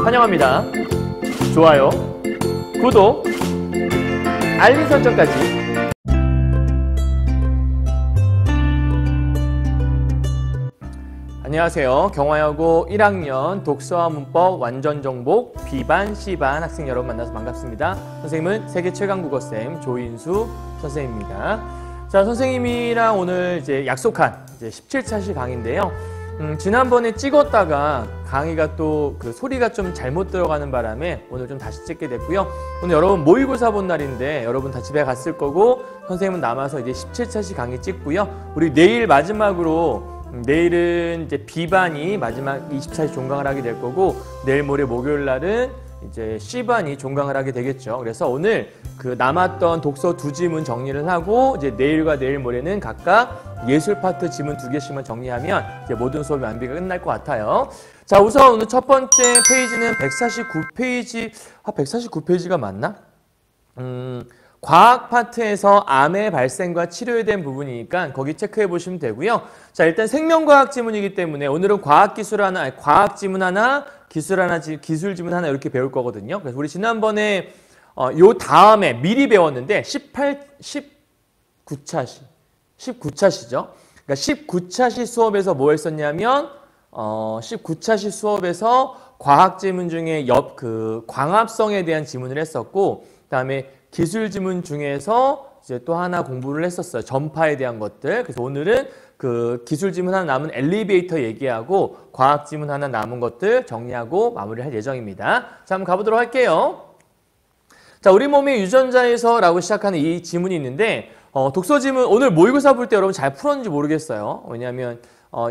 환영합니다. 좋아요, 구독, 알림 설정까지. 안녕하세요. 경화여고 1학년 독서와 문법 완전 정복 B반, C반 학생 여러분 만나서 반갑습니다. 선생님은 세계 최강 국어쌤 조인수 선생님입니다. 자, 선생님이랑 오늘 이제 약속한 17차시 강의인데요. 지난번에 찍었다가 강의가 또 그 소리가 좀 잘못 들어가는 바람에 오늘 좀 다시 찍게 됐고요. 오늘 여러분 모의고사 본 날인데 여러분 다 집에 갔을 거고 선생님은 남아서 이제 17차시 강의 찍고요. 우리 내일 마지막으로 내일은 이제 B반이 마지막 24시 종강을 하게 될 거고 내일 모레 목요일 날은 이제 C반이 종강을 하게 되겠죠. 그래서 오늘 그 남았던 독서 2지문 정리를 하고 이제 내일과 내일 모레는 각각 예술 파트 지문 2개씩만 정리하면 이제 모든 수업이 완비가 끝날 것 같아요. 자, 우선 오늘 첫 번째 페이지는 149페이지, 149페이지가 맞나? 과학 파트에서 암의 발생과 치료에 대한 부분이니까 거기 체크해 보시면 되고요. 자, 일단 생명과학 지문이기 때문에 오늘은 과학기술 하나, 아니, 과학 지문 하나, 기술 하나, 기술 지문 하나 이렇게 배울 거거든요. 그래서 우리 지난번에 요 다음에 미리 배웠는데 19차시죠. 그러니까 19차시 수업에서 뭐 했었냐면 19차시 수업에서 과학 지문 중에 광합성에 대한 지문을 했었고 그다음에 기술 지문 중에서 이제 또 하나 공부를 했었어요. 전파에 대한 것들. 그래서 오늘은 그 기술 지문 하나 남은 엘리베이터 얘기하고 과학 지문 하나 남은 것들 정리하고 마무리할 예정입니다. 자, 한번 가보도록 할게요. 자, 우리 몸의 유전자에서라고 시작하는 이 지문이 있는데 독서 지문 오늘 모의고사 볼 때 여러분 잘 풀었는지 모르겠어요. 왜냐하면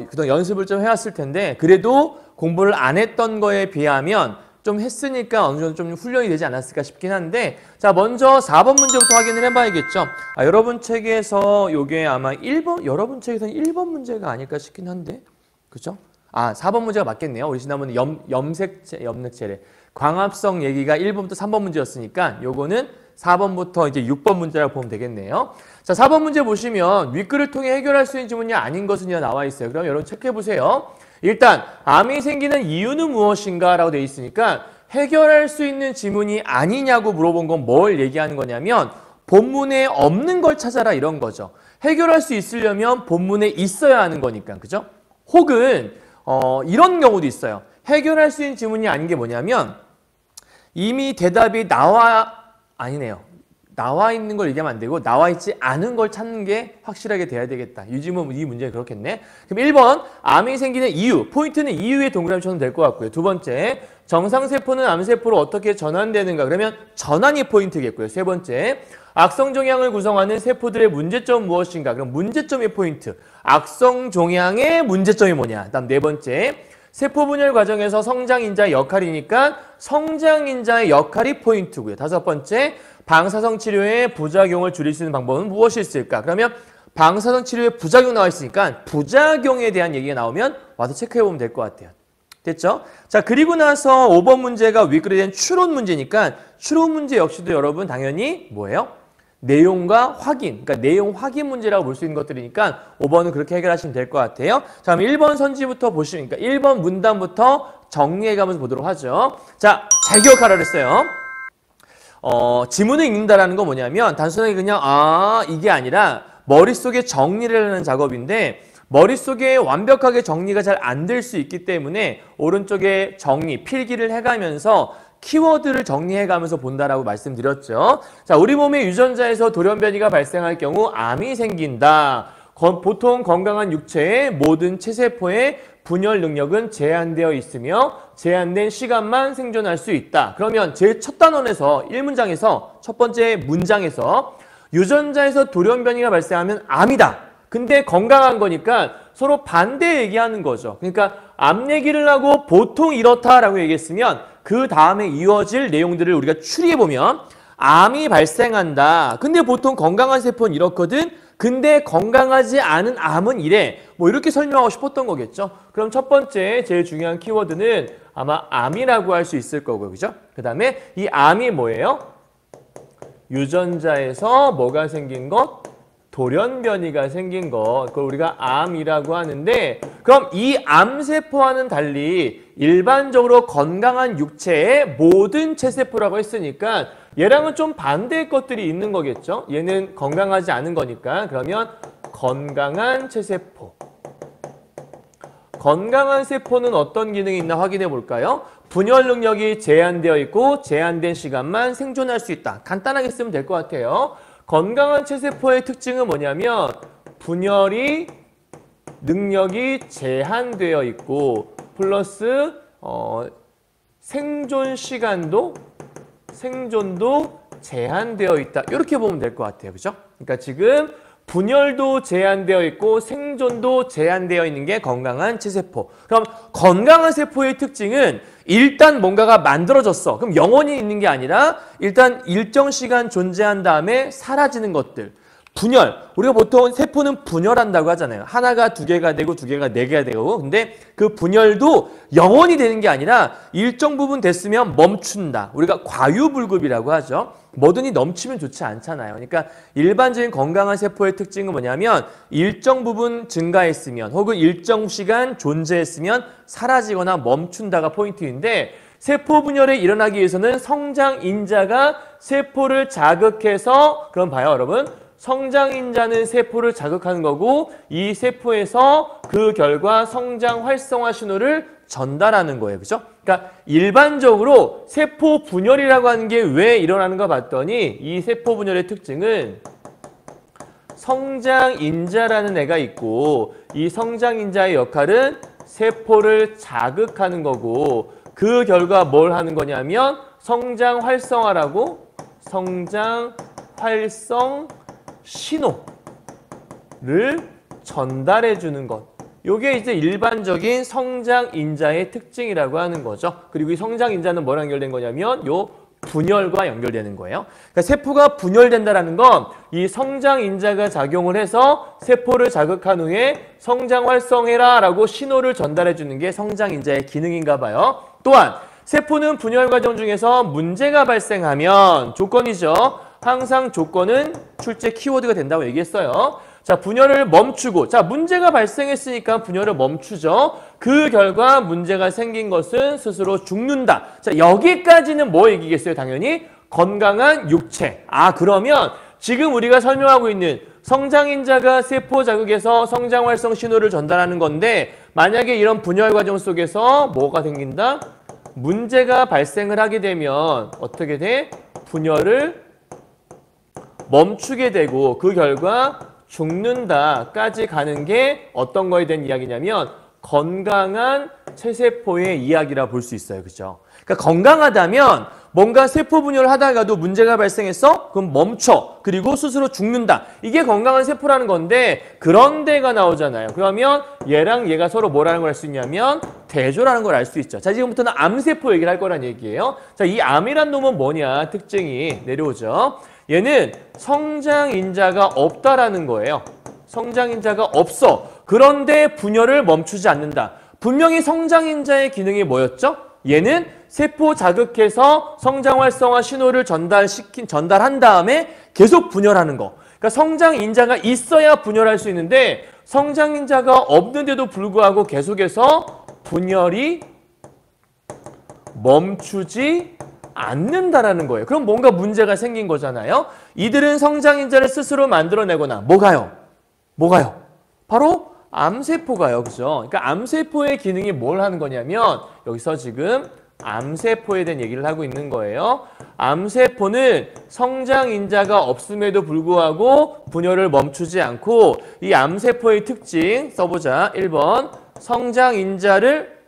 그동안 연습을 좀 해왔을 텐데 그래도 공부를 안 했던 거에 비하면 좀 했으니까 어느 정도 좀 훈련이 되지 않았을까 싶긴 한데 자, 먼저 4번 문제부터 확인을 해봐야겠죠. 여러분 책에서 요게 아마 1번, 여러분 책에서는 1번 문제가 아닐까 싶긴 한데 그죠? 4번 문제가 맞겠네요. 우리 지난번에 염색체래. 광합성 얘기가 1번부터 3번 문제였으니까 요거는 4번부터 이제 6번 문제라고 보면 되겠네요. 자, 4번 문제 보시면 윗글을 통해 해결할 수 있는 지문이 아닌 것은요 나와 있어요. 그럼 여러분 체크해 보세요. 일단 암이 생기는 이유는 무엇인가 라고 되어 있으니까 해결할 수 있는 지문이 아니냐고 물어본 건 뭘 얘기하는 거냐면 본문에 없는 걸 찾아라 이런 거죠. 해결할 수 있으려면 본문에 있어야 하는 거니까. 그죠? 혹은 이런 경우도 있어요. 해결할 수 있는 지문이 아닌 게 뭐냐면 이미 대답이 나와 있는 걸 얘기하면 안 되고 나와 있지 않은 걸 찾는 게 확실하게 돼야 되겠다. 이 문제는 그렇겠네. 그럼 1번 암이 생기는 이유. 포인트는 이유에 동그라미 쳐도 될 것 같고요. 두 번째 정상세포는 암세포로 어떻게 전환되는가. 그러면 전환이 포인트겠고요. 세 번째 악성종양을 구성하는 세포들의 문제점은 무엇인가. 그럼 문제점이 포인트. 악성종양의 문제점이 뭐냐. 그다음 네 번째 세포 분열 과정에서 성장인자의 역할이니까 성장인자의 역할이 포인트고요. 다섯 번째 방사성 치료의 부작용을 줄일 수 있는 방법은 무엇이 있을까? 그러면 방사성 치료의 부작용 나와 있으니까 부작용에 대한 얘기가 나오면 와서 체크해보면 될 것 같아요. 됐죠? 자, 그리고 나서 5번 문제가 윗글에 대한 추론 문제니까 추론 문제 역시도 여러분 당연히 뭐예요? 내용과 확인, 그러니까 내용 확인 문제라고 볼 수 있는 것들이니까 5번은 그렇게 해결하시면 될 것 같아요. 자, 그럼 1번 선지부터 보시면, 그러니까 1번 문단부터 정리해가면서 보도록 하죠. 자, 잘 기억하라 그랬어요. 지문을 읽는다라는 건 뭐냐면 단순하게 그냥 이게 아니라 머릿속에 정리를 하는 작업인데 머릿속에 완벽하게 정리가 잘 안 될 수 있기 때문에 오른쪽에 정리, 필기를 해가면서 키워드를 정리해가면서 본다라고 말씀드렸죠. 자, 우리 몸의 유전자에서 돌연변이가 발생할 경우 암이 생긴다. 보통 건강한 육체의 모든 체세포의 분열 능력은 제한되어 있으며 제한된 시간만 생존할 수 있다. 그러면 제 첫 단원에서 1문장에서 첫 번째 문장에서 유전자에서 돌연변이가 발생하면 암이다. 근데 건강한 거니까 서로 반대 얘기하는 거죠. 그러니까 암 얘기를 하고 보통 이렇다라고 얘기했으면 그 다음에 이어질 내용들을 우리가 추리해보면 암이 발생한다. 근데 보통 건강한 세포는 이렇거든. 근데 건강하지 않은 암은 이래. 뭐 이렇게 설명하고 싶었던 거겠죠. 그럼 첫 번째 제일 중요한 키워드는 아마 암이라고 할 수 있을 거고요. 그죠? 그 다음에 이 암이 뭐예요? 유전자에서 뭐가 생긴 것? 돌연변이가 생긴 것, 그걸 우리가 암이라고 하는데, 그럼 이 암세포와는 달리 일반적으로 건강한 육체의 모든 체세포라고 했으니까 얘랑은 좀 반대의 것들이 있는 거겠죠. 얘는 건강하지 않은 거니까. 그러면 건강한 체세포. 건강한 세포는 어떤 기능이 있나 확인해 볼까요? 분열 능력이 제한되어 있고 제한된 시간만 생존할 수 있다. 간단하게 쓰면 될 것 같아요. 건강한 체세포의 특징은 뭐냐면 분열이 능력이 제한되어 있고 플러스 생존도 제한되어 있다. 이렇게 보면 될 것 같아요. 그죠? 그러니까 지금 분열도 제한되어 있고 생존도 제한되어 있는 게 건강한 체세포. 그럼 건강한 세포의 특징은 일단 뭔가가 만들어졌어. 그럼 영원히 있는 게 아니라 일단 일정 시간 존재한 다음에 사라지는 것들. 분열. 우리가 보통 세포는 분열한다고 하잖아요. 하나가 두 개가 되고 두 개가 네 개가 되고. 근데 그 분열도 영원히 되는 게 아니라 일정 부분 됐으면 멈춘다. 우리가 과유불급이라고 하죠. 뭐든지 넘치면 좋지 않잖아요. 그러니까 일반적인 건강한 세포의 특징은 뭐냐면 일정 부분 증가했으면 혹은 일정 시간 존재했으면 사라지거나 멈춘다가 포인트인데 세포 분열이 일어나기 위해서는 성장인자가 세포를 자극해서 그럼 봐요 여러분. 성장인자는 세포를 자극하는 거고 이 세포에서 그 결과 성장 활성화 신호를 전달하는 거예요. 그죠? 그러니까 일반적으로 세포 분열이라고 하는 게 왜 일어나는가 봤더니 이 세포 분열의 특징은 성장인자라는 애가 있고 이 성장인자의 역할은 세포를 자극하는 거고 그 결과 뭘 하는 거냐면 성장 활성화라고 성장 활성 신호를 전달해 주는 것. 요게 이제 일반적인 성장인자의 특징이라고 하는 거죠. 그리고 이 성장인자는 뭐랑 연결된 거냐면 요 분열과 연결되는 거예요. 그러니까 세포가 분열된다라는 건 이 성장인자가 작용을 해서 세포를 자극한 후에 성장 활성해라 라고 신호를 전달해 주는 게 성장인자의 기능인가 봐요. 또한 세포는 분열 과정 중에서 문제가 발생하면 조건이죠. 항상 조건은 출제 키워드가 된다고 얘기했어요. 자, 분열을 멈추고, 자, 문제가 발생했으니까 분열을 멈추죠. 그 결과 문제가 생긴 것은 스스로 죽는다. 자, 여기까지는 뭐 얘기겠어요? 당연히 건강한 육체. 아, 그러면 지금 우리가 설명하고 있는 성장인자가 세포 자극에서 성장 활성 신호를 전달하는 건데 만약에 이런 분열 과정 속에서 뭐가 생긴다? 문제가 발생을 하게 되면 어떻게 돼? 분열을 멈추게 되고 그 결과 죽는다까지 가는 게 어떤 거에 대한 이야기냐면 건강한 체세포의 이야기라 볼 수 있어요. 그죠? 그러니까 건강하다면 뭔가 세포 분열을 하다가도 문제가 발생했어? 그럼 멈춰. 그리고 스스로 죽는다. 이게 건강한 세포라는 건데 그런 데가 나오잖아요. 그러면 얘랑 얘가 서로 뭐라는 걸 알 수 있냐면 대조라는 걸 알 수 있죠. 자, 지금부터는 암세포 얘기를 할 거란 얘기예요. 자, 이 암이란 놈은 뭐냐? 특징이 내려오죠. 얘는 성장인자가 없다라는 거예요. 성장인자가 없어. 그런데 분열을 멈추지 않는다. 분명히 성장인자의 기능이 뭐였죠? 얘는 세포 자극해서 성장 활성화 신호를 전달한 다음에 계속 분열하는 거. 그러니까 성장인자가 있어야 분열할 수 있는데 성장인자가 없는데도 불구하고 계속해서 분열이 멈추지 않는다라는 거예요. 그럼 뭔가 문제가 생긴 거잖아요. 이들은 성장인자를 스스로 만들어내거나 뭐가요? 바로 암세포가요. 그죠? 그러니까 암세포의 기능이 뭘 하는 거냐면 여기서 지금 암세포에 대한 얘기를 하고 있는 거예요. 암세포는 성장인자가 없음에도 불구하고 분열을 멈추지 않고 이 암세포의 특징 써보자. 1번 성장인자를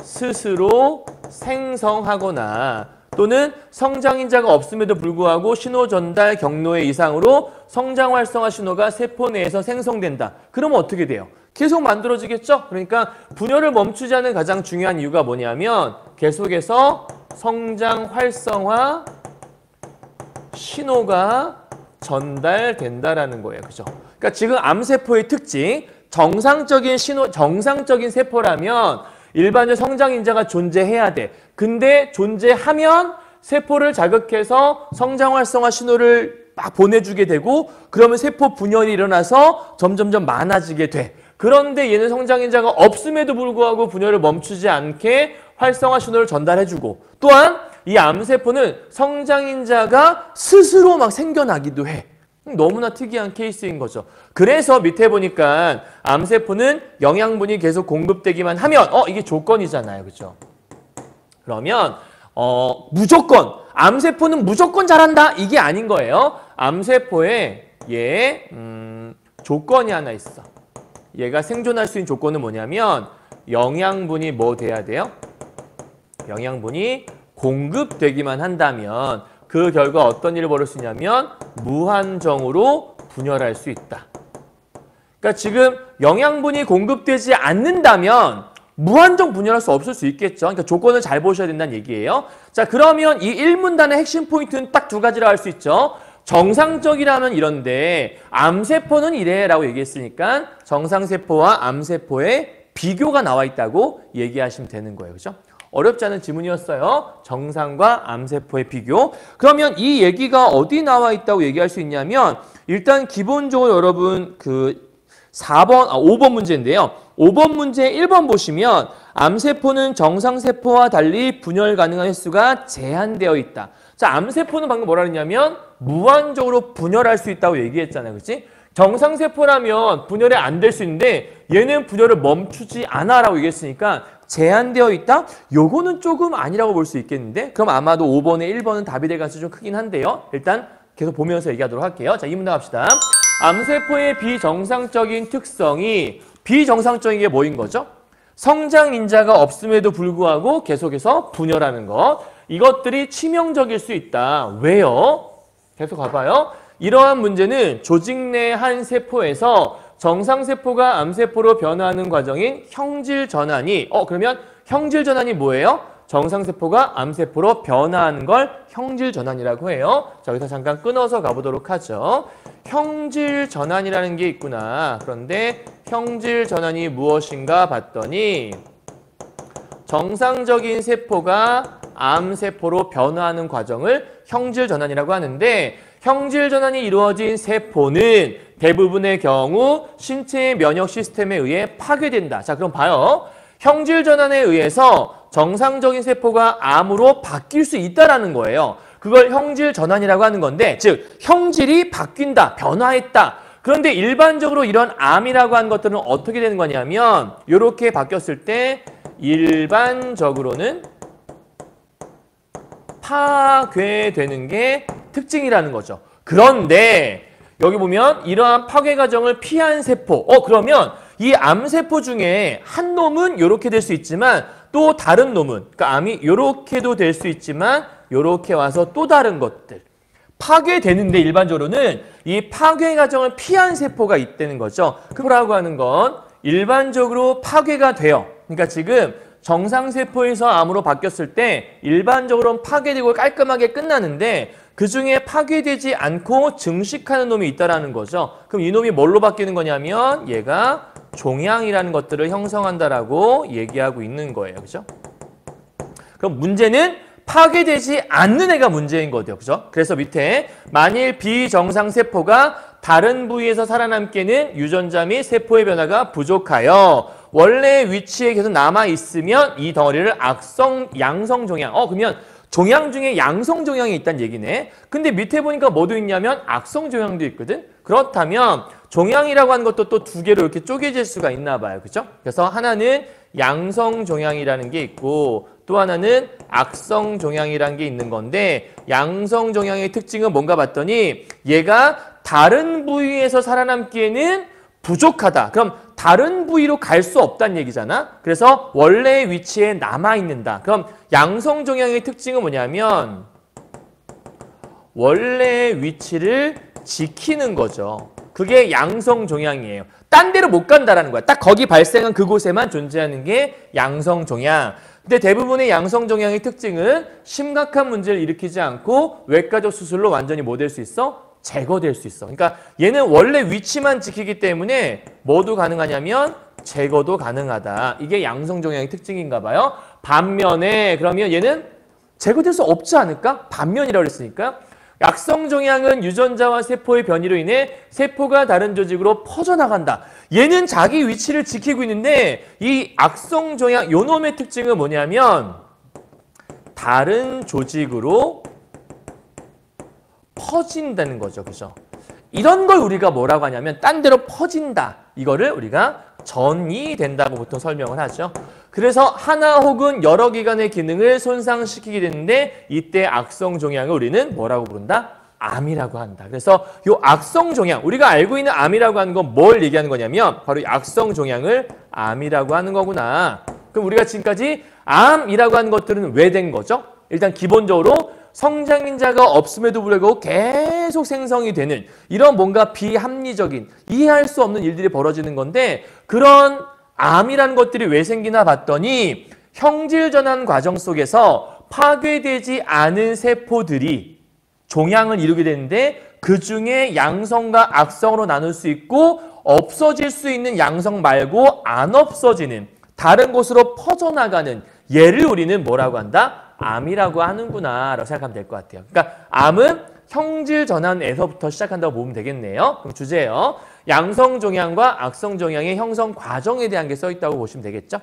스스로 생성하거나 또는 성장인자가 없음에도 불구하고 신호 전달 경로의 이상으로 성장 활성화 신호가 세포 내에서 생성된다. 그러면 어떻게 돼요? 계속 만들어지겠죠? 그러니까 분열을 멈추지 않는 가장 중요한 이유가 뭐냐면 계속해서 성장 활성화 신호가 전달된다라는 거예요. 그죠? 그러니까 지금 암세포의 특징, 정상적인 세포라면 일반적 성장인자가 존재해야 돼. 근데 존재하면 세포를 자극해서 성장 활성화 신호를 막 보내주게 되고 그러면 세포 분열이 일어나서 점점점 많아지게 돼. 그런데 얘는 성장인자가 없음에도 불구하고 분열을 멈추지 않게 활성화 신호를 전달해주고 또한 이 암세포는 성장인자가 스스로 막 생겨나기도 해. 너무나 특이한 케이스인 거죠. 그래서 밑에 보니까 암세포는 영양분이 계속 공급되기만 하면 이게 조건이잖아요. 그죠? 그러면 무조건 암세포는 무조건 자란다 이게 아닌 거예요. 암세포에 조건이 하나 있어. 얘가 생존할 수 있는 조건은 뭐냐면 영양분이 뭐 돼야 돼요? 영양분이 공급되기만 한다면 그 결과 어떤 일을 벌일 수 있냐면 무한정으로 분열할 수 있다. 그러니까 지금 영양분이 공급되지 않는다면 무한정 분열할 수 없을 수 있겠죠. 그러니까 조건을 잘 보셔야 된다는 얘기예요. 자, 그러면 이 1문단의 핵심 포인트는 딱 두 가지라 할 수 있죠. 정상적이라면 이런데 암세포는 이래라고 얘기했으니까 정상세포와 암세포의 비교가 나와 있다고 얘기하시면 되는 거예요. 그죠? 어렵지 않은 지문이었어요. 정상과 암세포의 비교. 그러면 이 얘기가 어디 나와 있다고 얘기할 수 있냐면 일단 기본적으로 여러분 5번 문제인데요. 5번 문제 1번 보시면 암세포는 정상세포와 달리 분열 가능한 횟수가 제한되어 있다. 자, 암세포는 방금 뭐라 그랬냐면 무한적으로 분열할 수 있다고 얘기했잖아요. 그렇지? 정상세포라면 분열이 안 될 수 있는데 얘는 분열을 멈추지 않아라고 얘기했으니까 제한되어 있다? 요거는 조금 아니라고 볼 수 있겠는데 그럼 아마도 5번에 1번은 답이 될 가능성이 좀 크긴 한데요. 일단 계속 보면서 얘기하도록 할게요. 자, 이 문단 갑시다. 암세포의 비정상적인 특성이 비정상적인 게 뭐인 거죠? 성장인자가 없음에도 불구하고 계속해서 분열하는 것. 이것들이 치명적일 수 있다. 왜요? 계속 가봐요. 이러한 문제는 조직 내 한 세포에서 정상세포가 암세포로 변화하는 과정인 형질전환이 그러면 형질전환이 뭐예요? 정상세포가 암세포로 변화하는 걸 형질전환이라고 해요. 자, 여기서 잠깐 끊어서 가보도록 하죠. 형질전환이라는 게 있구나. 그런데 형질전환이 무엇인가 봤더니 정상적인 세포가 암세포로 변화하는 과정을 형질전환이라고 하는데 형질전환이 이루어진 세포는 대부분의 경우 신체의 면역 시스템에 의해 파괴된다. 자, 그럼 봐요. 형질전환에 의해서 정상적인 세포가 암으로 바뀔 수 있다라는 거예요. 그걸 형질전환이라고 하는 건데 즉 형질이 바뀐다, 변화했다. 그런데 일반적으로 이런 암이라고 하는 것들은 어떻게 되는 거냐면 이렇게 바뀌었을 때 일반적으로는 파괴되는 게 특징이라는 거죠. 그런데 여기 보면 이러한 파괴 과정을 피한 세포 그러면 이 암세포 중에 한 놈은 이렇게 될 수 있지만 또 다른 놈은 그러니까 암이 이렇게도 될 수 있지만 이렇게 와서 또 다른 것들 파괴되는데 일반적으로는 이 파괴 과정을 피한 세포가 있다는 거죠. 그거라고 하는 건 일반적으로 파괴가 돼요. 그러니까 지금 정상세포에서 암으로 바뀌었을 때 일반적으로는 파괴되고 깔끔하게 끝나는데 그중에 파괴되지 않고 증식하는 놈이 있다는 거죠. 그럼 이 놈이 뭘로 바뀌는 거냐면 얘가 종양이라는 것들을 형성한다라고 얘기하고 있는 거예요. 그죠? 그럼 문제는 파괴되지 않는 애가 문제인 거죠. 그죠? 그래서 밑에 만일 비정상세포가 다른 부위에서 살아남기에는 유전자 및 세포의 변화가 부족하여 원래 위치에 계속 남아있으면 이 덩어리를 양성종양. 그러면 종양 중에 양성종양이 있다는 얘기네. 근데 밑에 보니까 뭐도 있냐면 악성종양도 있거든. 그렇다면 종양이라고 하는 것도 또 두 개로 이렇게 쪼개질 수가 있나 봐요. 그죠? 그래서 하나는 양성종양이라는 게 있고 또 하나는 악성종양이라는 게 있는 건데 양성종양의 특징은 뭔가 봤더니 얘가 다른 부위에서 살아남기에는 부족하다. 그럼 다른 부위로 갈 수 없다는 얘기잖아. 그래서 원래의 위치에 남아있는다. 그럼 양성종양의 특징은 뭐냐면 원래의 위치를 지키는 거죠. 그게 양성종양이에요. 딴 데로 못 간다라는 거야. 딱 거기 발생한 그곳에만 존재하는 게 양성종양. 근데 대부분의 양성종양의 특징은 심각한 문제를 일으키지 않고 외과적 수술로 완전히 뭐 될 수 있어? 제거될 수 있어. 그러니까 얘는 원래 위치만 지키기 때문에 뭐도 가능하냐면 제거도 가능하다. 이게 양성종양의 특징인가 봐요. 반면에 그러면 얘는 제거될 수 없지 않을까? 반면이라고 그랬으니까. 악성종양은 유전자와 세포의 변이로 인해 세포가 다른 조직으로 퍼져나간다. 얘는 자기 위치를 지키고 있는데 이 악성종양 요놈의 특징은 뭐냐면 다른 조직으로 퍼진다는 거죠. 그죠? 이런 걸 우리가 뭐라고 하냐면 딴 데로 퍼진다. 이거를 우리가 전이된다고 보통 설명을 하죠. 그래서 하나 혹은 여러 기관의 기능을 손상시키게 되는데 이때 악성종양을 우리는 뭐라고 부른다? 암이라고 한다. 그래서 이 악성종양, 우리가 알고 있는 암이라고 하는 건 뭘 얘기하는 거냐면 바로 이 악성종양을 암이라고 하는 거구나. 그럼 우리가 지금까지 암이라고 하는 것들은 왜 된 거죠? 일단 기본적으로 성장인자가 없음에도 불구하고 계속 생성이 되는 이런 뭔가 비합리적인 이해할 수 없는 일들이 벌어지는 건데 그런 암이라는 것들이 왜 생기나 봤더니 형질 전환 과정 속에서 파괴되지 않은 세포들이 종양을 이루게 되는데 그 중에 양성과 악성으로 나눌 수 있고 없어질 수 있는 양성 말고 안 없어지는 다른 곳으로 퍼져나가는 얘를 우리는 뭐라고 한다? 암이라고 하는구나 라고 생각하면 될 것 같아요. 그러니까 암은 형질 전환에서부터 시작한다고 보면 되겠네요. 그럼 주제예요. 양성종양과 악성종양의 형성 과정에 대한 게 써 있다고 보시면 되겠죠?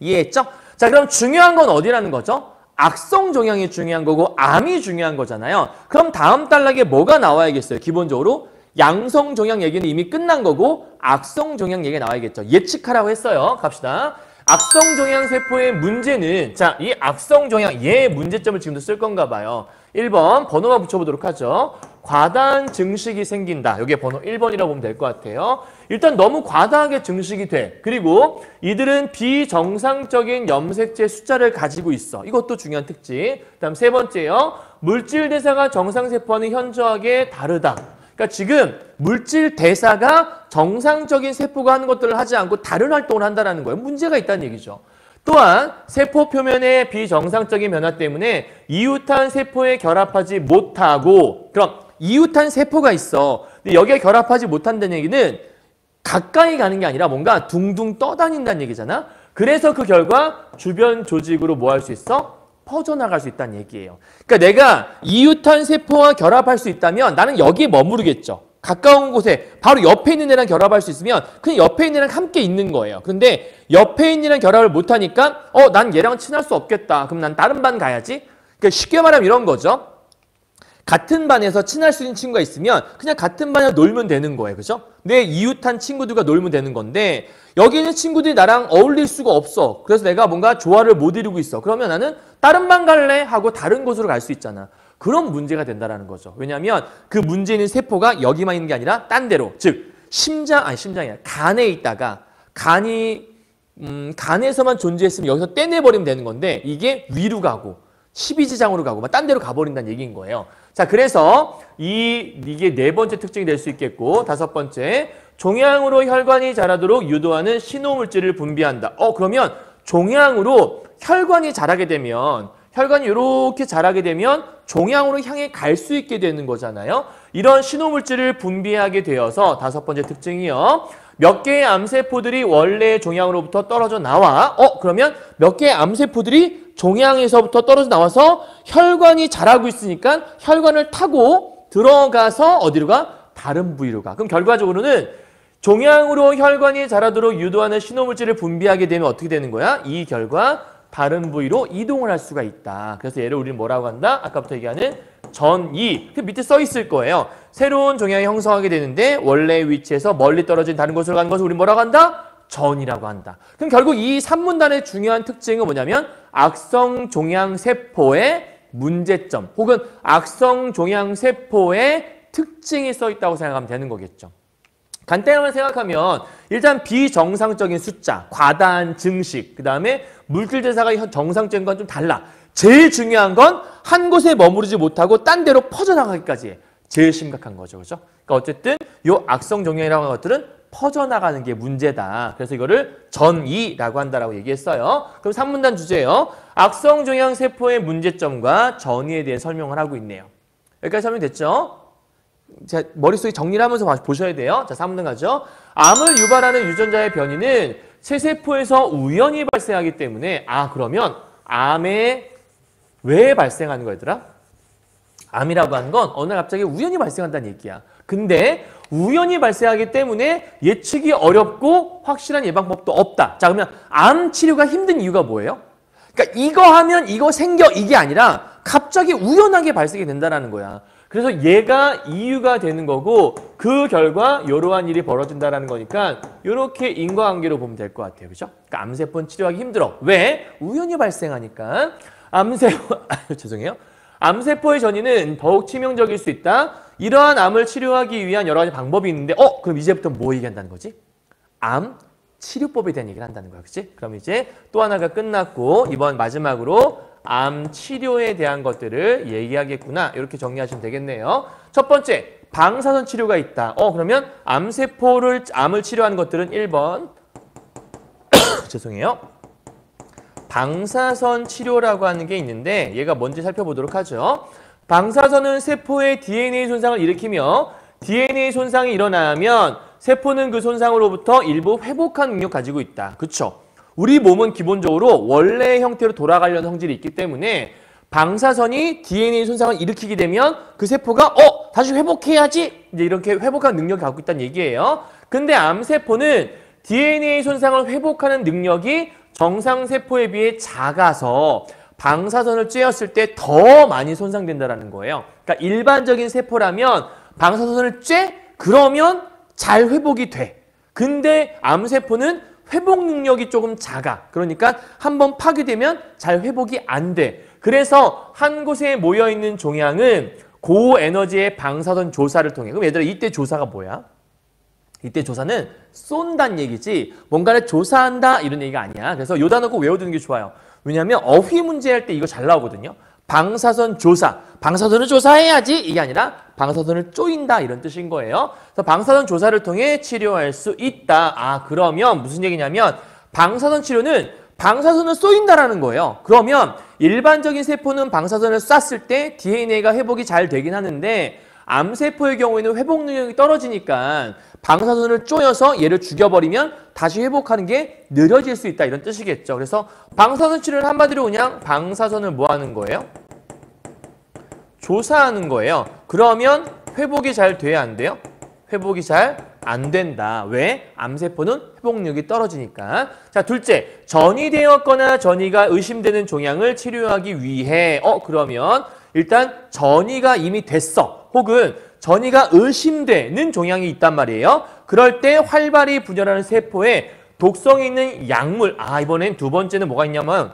이해했죠? 자, 그럼 중요한 건 어디라는 거죠? 악성종양이 중요한 거고 암이 중요한 거잖아요. 그럼 다음 단락에 뭐가 나와야겠어요? 기본적으로 양성종양 얘기는 이미 끝난 거고 악성종양 얘기가 나와야겠죠. 예측하라고 했어요. 갑시다. 악성종양 세포의 문제는 자, 이 악성종양 얘의 문제점을 지금도 쓸 건가 봐요. 1번 번호만 붙여보도록 하죠. 과다한 증식이 생긴다. 여기에 번호 1번이라고 보면 될 것 같아요. 일단 너무 과다하게 증식이 돼. 그리고 이들은 비정상적인 염색체 숫자를 가지고 있어. 이것도 중요한 특징. 다음 세 번째요. 물질 대사가 정상세포와는 현저하게 다르다. 그러니까 지금 물질 대사가 정상적인 세포가 하는 것들을 하지 않고 다른 활동을 한다는 거예요. 문제가 있다는 얘기죠. 또한 세포 표면의 비정상적인 변화 때문에 이웃한 세포에 결합하지 못하고 그럼 이웃한 세포가 있어. 근데 여기에 결합하지 못한다는 얘기는 가까이 가는 게 아니라 뭔가 둥둥 떠다닌다는 얘기잖아. 그래서 그 결과 주변 조직으로 뭐 할 수 있어? 퍼져나갈 수 있다는 얘기예요. 그러니까 내가 이웃한 세포와 결합할 수 있다면 나는 여기에 머무르겠죠. 가까운 곳에 바로 옆에 있는 애랑 결합할 수 있으면 그냥 옆에 있는 애랑 함께 있는 거예요. 그런데 옆에 있는 애랑 결합을 못하니까 난 얘랑 친할 수 없겠다. 그럼 난 다른 반 가야지. 그러니까 쉽게 말하면 이런 거죠. 같은 반에서 친할 수 있는 친구가 있으면 그냥 같은 반에서 놀면 되는 거예요. 그죠? 내 이웃한 친구들과 놀면 되는 건데 여기 있는 친구들이 나랑 어울릴 수가 없어. 그래서 내가 뭔가 조화를 못 이루고 있어. 그러면 나는 다른 반 갈래? 하고 다른 곳으로 갈 수 있잖아. 그런 문제가 된다는 거죠. 왜냐하면 그 문제 있는 세포가 여기만 있는 게 아니라 딴 데로 즉 심장이 아니라 간에 있다가 간에서만 존재했으면 여기서 떼내버리면 되는 건데 이게 위로 가고 12지장으로 가고 딴 데로 가버린다는 얘기인 거예요. 자, 그래서 이게 네 번째 특징이 될 수 있겠고 다섯 번째 종양으로 혈관이 자라도록 유도하는 신호물질을 분비한다. 그러면 종양으로 혈관이 자라게 되면 혈관이 이렇게 자라게 되면 종양으로 향해 갈 수 있게 되는 거잖아요. 이런 신호물질을 분비하게 되어서 다섯 번째 특징이요. 몇 개의 암세포들이 원래 종양으로부터 떨어져 나와. 그러면 몇 개의 암세포들이 종양에서부터 떨어져 나와서 혈관이 자라고 있으니까 혈관을 타고 들어가서 어디로 가? 다른 부위로 가. 그럼 결과적으로는 종양으로 혈관이 자라도록 유도하는 신호물질을 분비하게 되면 어떻게 되는 거야? 이 결과 다른 부위로 이동을 할 수가 있다. 그래서 얘를 우리는 뭐라고 한다? 아까부터 얘기하는 전이. 그 밑에 써 있을 거예요. 새로운 종양이 형성하게 되는데 원래 위치에서 멀리 떨어진 다른 곳으로 가는 것을 우리는 뭐라고 한다? 전이라고 한다. 그럼 결국 이 3문단의 중요한 특징은 뭐냐면 악성종양세포의 문제점 혹은 악성종양세포의 특징이 써 있다고 생각하면 되는 거겠죠. 간단하게 생각하면 일단 비정상적인 숫자, 과다한 증식, 그 다음에 물질 대사가 정상적인 건 좀 달라. 제일 중요한 건 한 곳에 머무르지 못하고 딴 데로 퍼져나가기까지 해. 제일 심각한 거죠. 그렇죠? 그러니까 어쨌든 이 악성종양이라고 하는 것들은 퍼져나가는 게 문제다. 그래서 이거를 전이라고 한다라고 얘기했어요. 그럼 3문단 주제예요. 악성종양 세포의 문제점과 전이에 대해 설명을 하고 있네요. 여기까지 설명됐죠? 자, 머릿속에 정리를 하면서 보셔야 돼요. 자, 3문단 가죠. 암을 유발하는 유전자의 변이는 세세포에서 우연히 발생하기 때문에 그러면 암의 왜 발생하는 거였더라? 암이라고 하는 건 어느 날 갑자기 우연히 발생한다는 얘기야. 근데 우연히 발생하기 때문에 예측이 어렵고 확실한 예방법도 없다. 자, 그러면 암 치료가 힘든 이유가 뭐예요? 그러니까 이거 하면 이거 생겨 이게 아니라 갑자기 우연하게 발생이 된다는 거야. 그래서 얘가 이유가 되는 거고 그 결과 이러한 일이 벌어진다는 거니까 이렇게 인과관계로 보면 될 것 같아요. 그죠? 그러니까 암세포는 치료하기 힘들어. 왜? 우연히 발생하니까. 암세포, 죄송해요. 암세포의 전이는 더욱 치명적일 수 있다. 이러한 암을 치료하기 위한 여러 가지 방법이 있는데 그럼 이제부터 뭐 얘기한다는 거지? 암 치료법에 대한 얘기를 한다는 거야. 그치? 그럼 이제 또 하나가 끝났고 이번 마지막으로 암 치료에 대한 것들을 얘기하겠구나. 이렇게 정리하시면 되겠네요. 첫 번째, 방사선 치료가 있다. 그러면 암을 치료하는 것들은 1번 죄송해요. 방사선 치료라고 하는 게 있는데 얘가 뭔지 살펴보도록 하죠. 방사선은 세포의 DNA 손상을 일으키며 DNA 손상이 일어나면 세포는 그 손상으로부터 일부 회복한 능력 가지고 있다. 그렇죠? 우리 몸은 기본적으로 원래의 형태로 돌아가려는 성질이 있기 때문에 방사선이 DNA 손상을 일으키게 되면 그 세포가 다시 회복해야지 이제 이렇게 회복하는 능력을 갖고 있다는 얘기예요. 근데 암세포는 DNA 손상을 회복하는 능력이 정상세포에 비해 작아서 방사선을 쬐었을 때 더 많이 손상된다는 거예요. 그러니까 일반적인 세포라면 방사선을 쬐? 그러면 잘 회복이 돼. 근데 암세포는 회복 능력이 조금 작아. 그러니까 한번 파괴되면 잘 회복이 안 돼. 그래서 한 곳에 모여있는 종양은 고에너지의 방사선 조사를 통해. 그럼 얘들아 이때 조사가 뭐야? 이때 조사는 쏜다는 얘기지 뭔가를 조사한다 이런 얘기가 아니야. 그래서 요 단어 꼭 외워두는 게 좋아요. 왜냐하면 어휘 문제 할 때 이거 잘 나오거든요. 방사선 조사. 방사선을 조사해야지 이게 아니라 방사선을 쪼인다 이런 뜻인 거예요. 그래서 방사선 조사를 통해 치료할 수 있다. 그러면 무슨 얘기냐면 방사선 치료는 방사선을 쏘인다라는 거예요. 그러면 일반적인 세포는 방사선을 쐈을 때 DNA가 회복이 잘 되긴 하는데 암세포의 경우에는 회복 능력이 떨어지니까 방사선을 쪼여서 얘를 죽여버리면 다시 회복하는 게 느려질 수 있다 이런 뜻이겠죠. 그래서 방사선 치료는 한마디로 그냥 방사선을 뭐 하는 거예요? 조사하는 거예요. 그러면 회복이 잘 돼야 안 돼요? 회복이 잘 안 된다. 왜? 암세포는 회복력이 떨어지니까. 자, 둘째, 전이되었거나 전이가 의심되는 종양을 치료하기 위해 그러면 일단 전이가 이미 됐어. 혹은 전이가 의심되는 종양이 있단 말이에요. 그럴 때 활발히 분열하는 세포에 독성이 있는 약물. 이번엔 두 번째는 뭐가 있냐면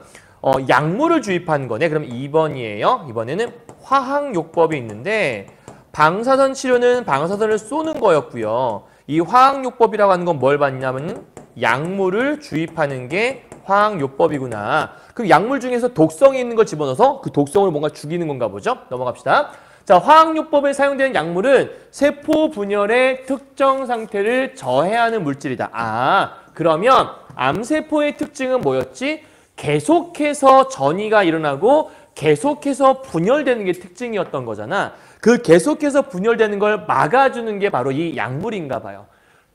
약물을 주입하는 거네. 그럼 2번이에요. 이번에는 화학요법이 있는데 방사선 치료는 방사선을 쏘는 거였고요. 이 화학요법이라고 하는 건 뭘 봤냐면 약물을 주입하는 게 화학요법이구나. 그럼 약물 중에서 독성이 있는 걸 집어넣어서 그 독성을 뭔가 죽이는 건가 보죠. 넘어갑시다. 자, 화학요법에 사용되는 약물은 세포 분열의 특정 상태를 저해하는 물질이다. 그러면 암세포의 특징은 뭐였지? 계속해서 전이가 일어나고 계속해서 분열되는 게 특징이었던 거잖아. 그 계속해서 분열되는 걸 막아주는 게 바로 이 약물인가 봐요.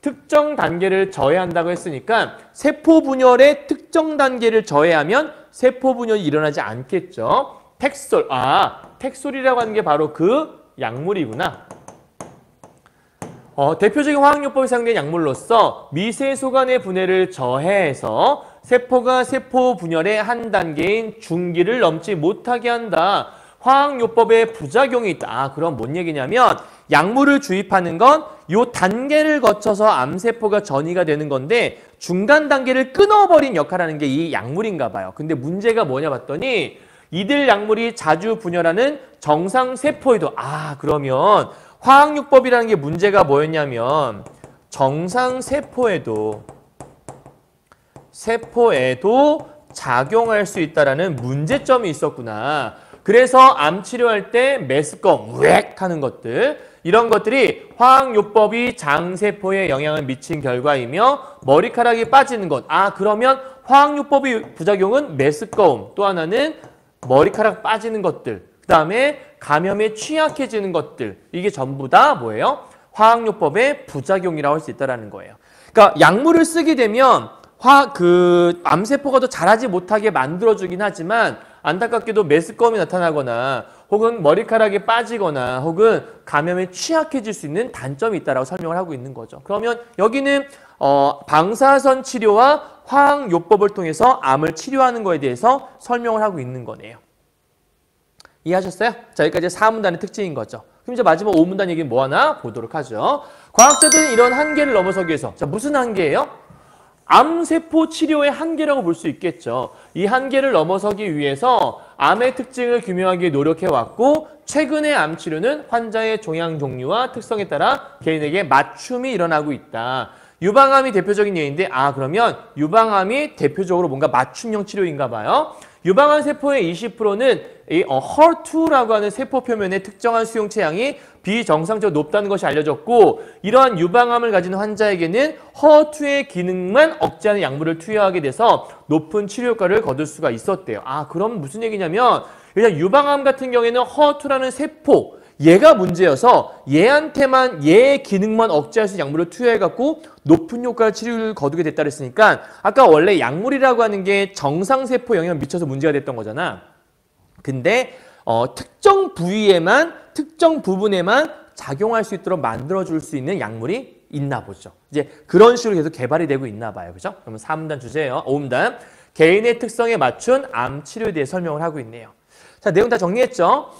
특정 단계를 저해한다고 했으니까 세포 분열의 특정 단계를 저해하면 세포 분열이 일어나지 않겠죠. 텍솔, 텍솔이라고 하는 게 바로 그 약물이구나. 대표적인 화학요법에 사용된 약물로서 미세소간의 분해를 저해해서 세포가 세포 분열의 한 단계인 중기를 넘지 못하게 한다. 화학요법에 부작용이 있다. 그럼 뭔 얘기냐면 약물을 주입하는 건 요 단계를 거쳐서 암세포가 전이가 되는 건데 중간 단계를 끊어버린 역할을 하는 게 이 약물인가 봐요. 근데 문제가 뭐냐 봤더니 이들 약물이 자주 분열하는 정상세포에도 그러면 화학요법이라는 게 문제가 뭐였냐면 정상세포에도 작용할 수 있다라는 문제점이 있었구나. 그래서 암 치료할 때 메스꺼움, 우엑 하는 것들 이런 것들이 화학요법이 장세포에 영향을 미친 결과이며 머리카락이 빠지는 것. 그러면 화학요법의 부작용은 메스꺼움, 또 하나는 머리카락 빠지는 것들, 그 다음에 감염에 취약해지는 것들. 이게 전부 다 뭐예요? 화학요법의 부작용이라고 할 수 있다는 거예요. 그러니까 약물을 쓰게 되면 암세포가 더 자라지 못하게 만들어주긴 하지만 안타깝게도 메스꺼움이 나타나거나 혹은 머리카락이 빠지거나 혹은 감염에 취약해질 수 있는 단점이 있다라고 설명을 하고 있는 거죠. 그러면 여기는 방사선 치료와 화학요법을 통해서 암을 치료하는 거에 대해서 설명을 하고 있는 거네요. 이해하셨어요? 자, 여기까지 4문단의 특징인 거죠. 그럼 이제 마지막 5문단 얘기는 뭐 하나 보도록 하죠. 과학자들은 이런 한계를 넘어서기 위해서, 자, 무슨 한계예요? 암세포 치료의 한계라고 볼 수 있겠죠. 이 한계를 넘어서기 위해서 암의 특징을 규명하기 위해 노력해왔고, 최근의 암 치료는 환자의 종양 종류와 특성에 따라 개인에게 맞춤이 일어나고 있다. 유방암이 대표적인 예인데, 그러면 유방암이 대표적으로 뭔가 맞춤형 치료인가 봐요. 유방암 세포의 20%는 이 HER2라고 하는 세포 표면의 특정한 수용 체량이 비정상적으로 높다는 것이 알려졌고, 이러한 유방암을 가진 환자에게는 HER2의 기능만 억제하는 약물을 투여하게 돼서 높은 치료 효과를 거둘 수가 있었대요. 그럼 무슨 얘기냐면 일단 유방암 같은 경우에는 HER2라는 세포, 얘가 문제여서 얘한테만 얘의 기능만 억제할 수 있는 약물을 투여해갖고 높은 효과를 치료를 거두게 됐다 그랬으니까 아까 원래 약물이라고 하는 게 정상세포 영향을 미쳐서 문제가 됐던 거잖아. 근데 특정 부위에만 특정 부분에만 작용할 수 있도록 만들어줄 수 있는 약물이 있나 보죠. 이제 그런 식으로 계속 개발이 되고 있나 봐요. 그죠? 그러면 4문단 주제예요. 5문단. 개인의 특성에 맞춘 암 치료에 대해 설명을 하고 있네요. 자, 내용 다 정리했죠?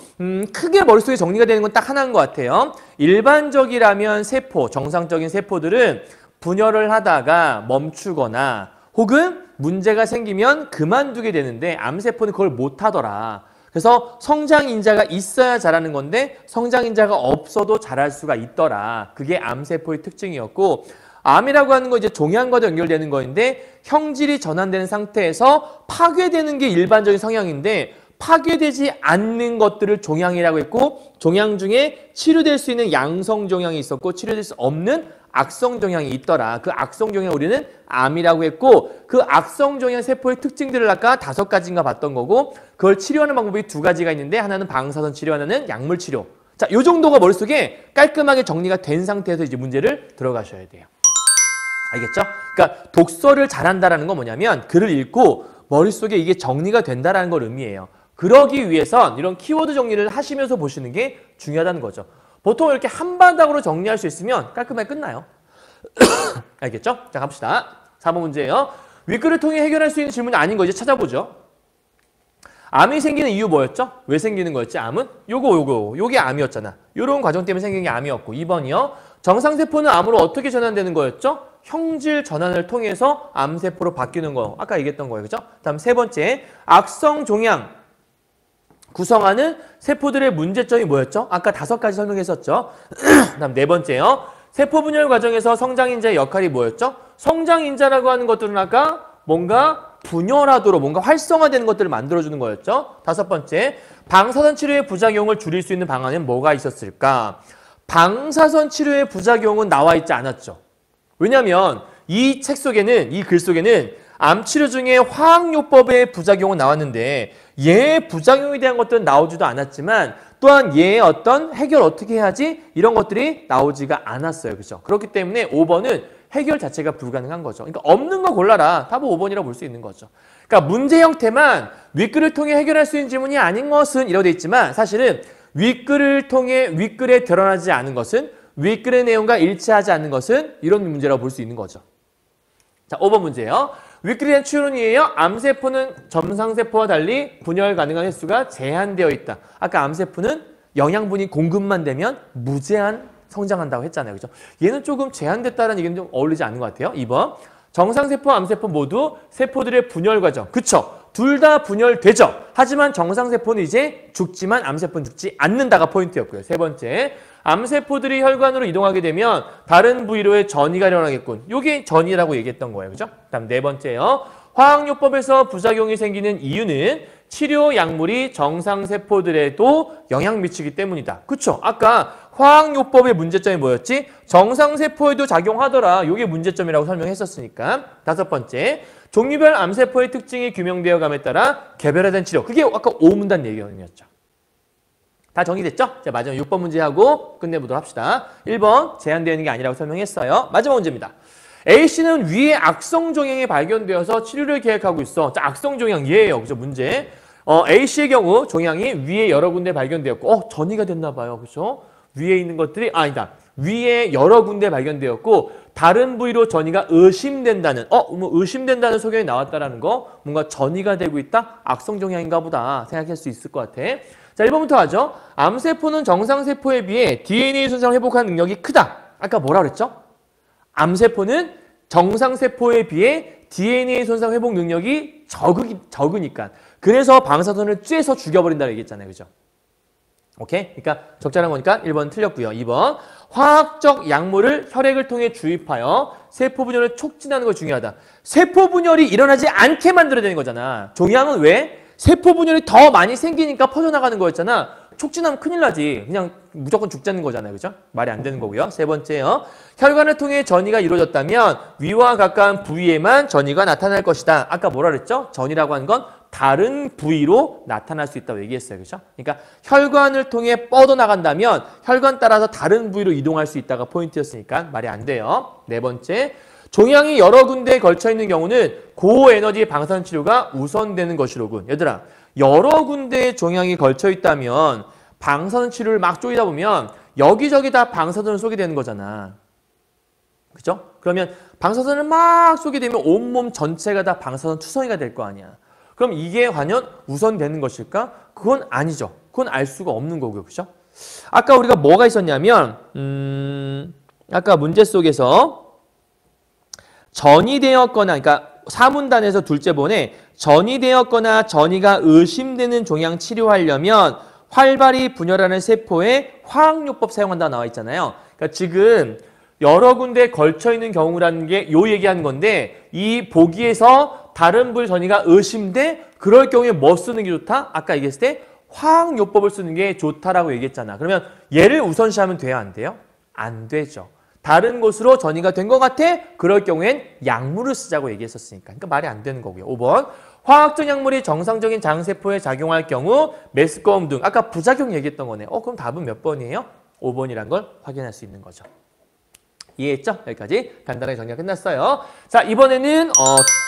크게 머릿속에 정리가 되는 건 딱 하나인 것 같아요. 일반적이라면 세포, 정상적인 세포들은 분열을 하다가 멈추거나 혹은 문제가 생기면 그만두게 되는데 암세포는 그걸 못하더라. 그래서 성장인자가 있어야 자라는 건데 성장인자가 없어도 자랄 수가 있더라. 그게 암세포의 특징이었고, 암이라고 하는 건 이제 종양과도 연결되는 거인데 형질이 전환되는 상태에서 파괴되는 게 일반적인 성향인데 파괴되지 않는 것들을 종양이라고 했고, 종양 중에 치료될 수 있는 양성 종양이 있었고 치료될 수 없는 악성 종양이 있더라. 그 악성 종양 우리는 암이라고 했고, 그 악성 종양 세포의 특징들을 아까 5가지인가 봤던 거고, 그걸 치료하는 방법이 2가지가 있는데 하나는 방사선 치료, 하나는 약물 치료. 자, 요 정도가 머릿속에 깔끔하게 정리가 된 상태에서 이제 문제를 들어가셔야 돼요. 알겠죠? 그러니까 독서를 잘한다라는 건 뭐냐면 글을 읽고 머릿속에 이게 정리가 된다라는 걸 의미해요. 그러기 위해선 이런 키워드 정리를 하시면서 보시는 게 중요하다는 거죠. 보통 이렇게 한 바닥으로 정리할 수 있으면 깔끔하게 끝나요. 알겠죠? 자, 갑시다. 4번 문제예요. 윗글을 통해 해결할 수 있는 질문이 아닌 거 이제 찾아보죠. 암이 생기는 이유 뭐였죠? 왜 생기는 거였지, 암은? 요게 암이었잖아. 요런 과정 때문에 생긴 게 암이었고. 2번이요. 정상세포는 암으로 어떻게 전환되는 거였죠? 형질 전환을 통해서 암세포로 바뀌는 거. 아까 얘기했던 거예요. 그죠? 다음 3번째. 악성 종양 구성하는 세포들의 문제점이 뭐였죠? 아까 5가지 설명했었죠. 다음 4번째요. 세포 분열 과정에서 성장인자의 역할이 뭐였죠? 성장인자라고 하는 것들은 아까 뭔가 분열하도록 뭔가 활성화되는 것들을 만들어주는 거였죠. 5번째, 방사선 치료의 부작용을 줄일 수 있는 방안은 뭐가 있었을까? 방사선 치료의 부작용은 나와 있지 않았죠. 왜냐하면 이 책 속에는, 이 글 속에는 암 치료 중에 화학요법의 부작용은 나왔는데 얘의 부작용에 대한 것들은 나오지도 않았지만 또한 얘의 어떤 해결 어떻게 해야지 이런 것들이 나오지가 않았어요. 그죠? 그렇기 때문에 5번은 해결 자체가 불가능한 거죠. 그러니까 없는 거 골라라. 답은 5번이라고 볼 수 있는 거죠. 그러니까 문제 형태만 윗글을 통해 해결할 수 있는 질문이 아닌 것은 이라고 돼 있지만 사실은 윗글을 통해 윗글에 드러나지 않은 것은 윗글의 내용과 일치하지 않는 것은 이런 문제라고 볼 수 있는 거죠. 자, 5번 문제예요. 윗글에 대한 추론이에요. 암세포는 점상세포와 달리 분열 가능한 횟수가 제한되어 있다. 아까 암세포는 영양분이 공급만 되면 무제한 성장한다고 했잖아요. 그죠? 얘는 조금 제한됐다는 얘기는 좀 어울리지 않는 것 같아요. 2번. 정상세포, 암세포 모두 세포들의 분열 과정. 그쵸? 둘 다 분열되죠. 하지만 정상세포는 이제 죽지만 암세포는 죽지 않는다가 포인트였고요. 3번째. 암세포들이 혈관으로 이동하게 되면 다른 부위로의 전이가 일어나겠군. 이게 전이라고 얘기했던 거예요. 그죠? 다음 4번째요. 화학요법에서 부작용이 생기는 이유는 치료 약물이 정상세포들에도 영향 미치기 때문이다. 그쵸? 아까 화학요법의 문제점이 뭐였지? 정상세포에도 작용하더라. 이게 문제점이라고 설명했었으니까. 5번째. 종류별 암세포의 특징이 규명되어 감에 따라 개별화된 치료. 그게 아까 5문단 내용이었죠. 다 정리됐죠? 자, 마지막 6번 문제하고 끝내보도록 합시다. 1번 제한되어 있는 게 아니라고 설명했어요. 마지막 문제입니다. A씨는 위에 악성 종양이 발견되어서 치료를 계획하고 있어. 자, 악성 종양 얘예요. 그죠? 문제. A씨의 경우 종양이 위에 여러 군데 발견되었고 전이가 됐나 봐요. 그렇죠? 위에 있는 것들이 아니다. 위에 여러 군데 발견되었고 다른 부위로 전이가 의심된다는 뭐 의심된다는 소견이 나왔다라는 거 뭔가 전이가 되고 있다? 악성 종양인가 보다 생각할 수 있을 것 같아. 자, 1번부터 하죠. 암세포는 정상세포에 비해 DNA 손상을 회복하는 능력이 크다. 아까 뭐라 그랬죠? 암세포는 정상세포에 비해 DNA 손상 회복 능력이 적으니까. 그래서 방사선을 쬐서 죽여버린다고 얘기했잖아요. 그죠? 오케이? 그러니까 적절한 거니까 1번 틀렸고요. 2번 화학적 약물을 혈액을 통해 주입하여 세포 분열을 촉진하는 거 중요하다. 세포 분열이 일어나지 않게 만들어야 되는 거잖아. 종양은 왜? 세포 분열이 더 많이 생기니까 퍼져나가는 거였잖아. 촉진하면 큰일 나지. 그냥 무조건 죽자는 거잖아요. 그죠? 말이 안 되는 거고요. 세 번째요. 혈관을 통해 전이가 이루어졌다면 위와 가까운 부위에만 전이가 나타날 것이다. 아까 뭐라 그랬죠? 전이라고 하는 건 다른 부위로 나타날 수 있다고 얘기했어요. 그죠? 그러니까 혈관을 통해 뻗어나간다면 혈관 따라서 다른 부위로 이동할 수 있다가 포인트였으니까 말이 안 돼요. 네 번째. 종양이 여러 군데에 걸쳐 있는 경우는 고에너지 방사선 치료가 우선되는 것이로군. 얘들아, 여러 군데에 종양이 걸쳐 있다면 방사선 치료를 막 쪼이다 보면 여기저기 다 방사선을 쏘게 되는 거잖아. 그죠? 그러면 방사선을 막 쏘게 되면 온몸 전체가 다 방사선 투성이가 될 거 아니야. 그럼 이게 과연 우선되는 것일까? 그건 아니죠. 그건 알 수가 없는 거고요. 그죠? 아까 우리가 뭐가 있었냐면 아까 문제 속에서 전이 되었거나 그러니까 사문단에서 둘째 번에 전이 되었거나 전이가 의심되는 종양 치료하려면 활발히 분열하는 세포에 화학요법 사용한다 나와 있잖아요. 그러니까 지금 여러 군데 걸쳐 있는 경우라는 게 요 얘기하는 건데 이 보기에서 다른 부위 전이가 의심돼 그럴 경우에 뭐 쓰는 게 좋다? 아까 얘기했을 때 화학요법을 쓰는 게 좋다라고 얘기했잖아. 그러면 얘를 우선시하면 돼요? 안 돼요? 안 되죠. 다른 곳으로 전이가 된 것 같아? 그럴 경우엔 약물을 쓰자고 얘기했었으니까. 그러니까 말이 안 되는 거고요. 5번. 화학적 약물이 정상적인 장세포에 작용할 경우 메스꺼움 등 아까 부작용 얘기했던 거네. 그럼 답은 몇 번이에요? 5번이란 걸 확인할 수 있는 거죠. 이해했죠? 여기까지 간단하게 정리가 끝났어요. 자, 이번에는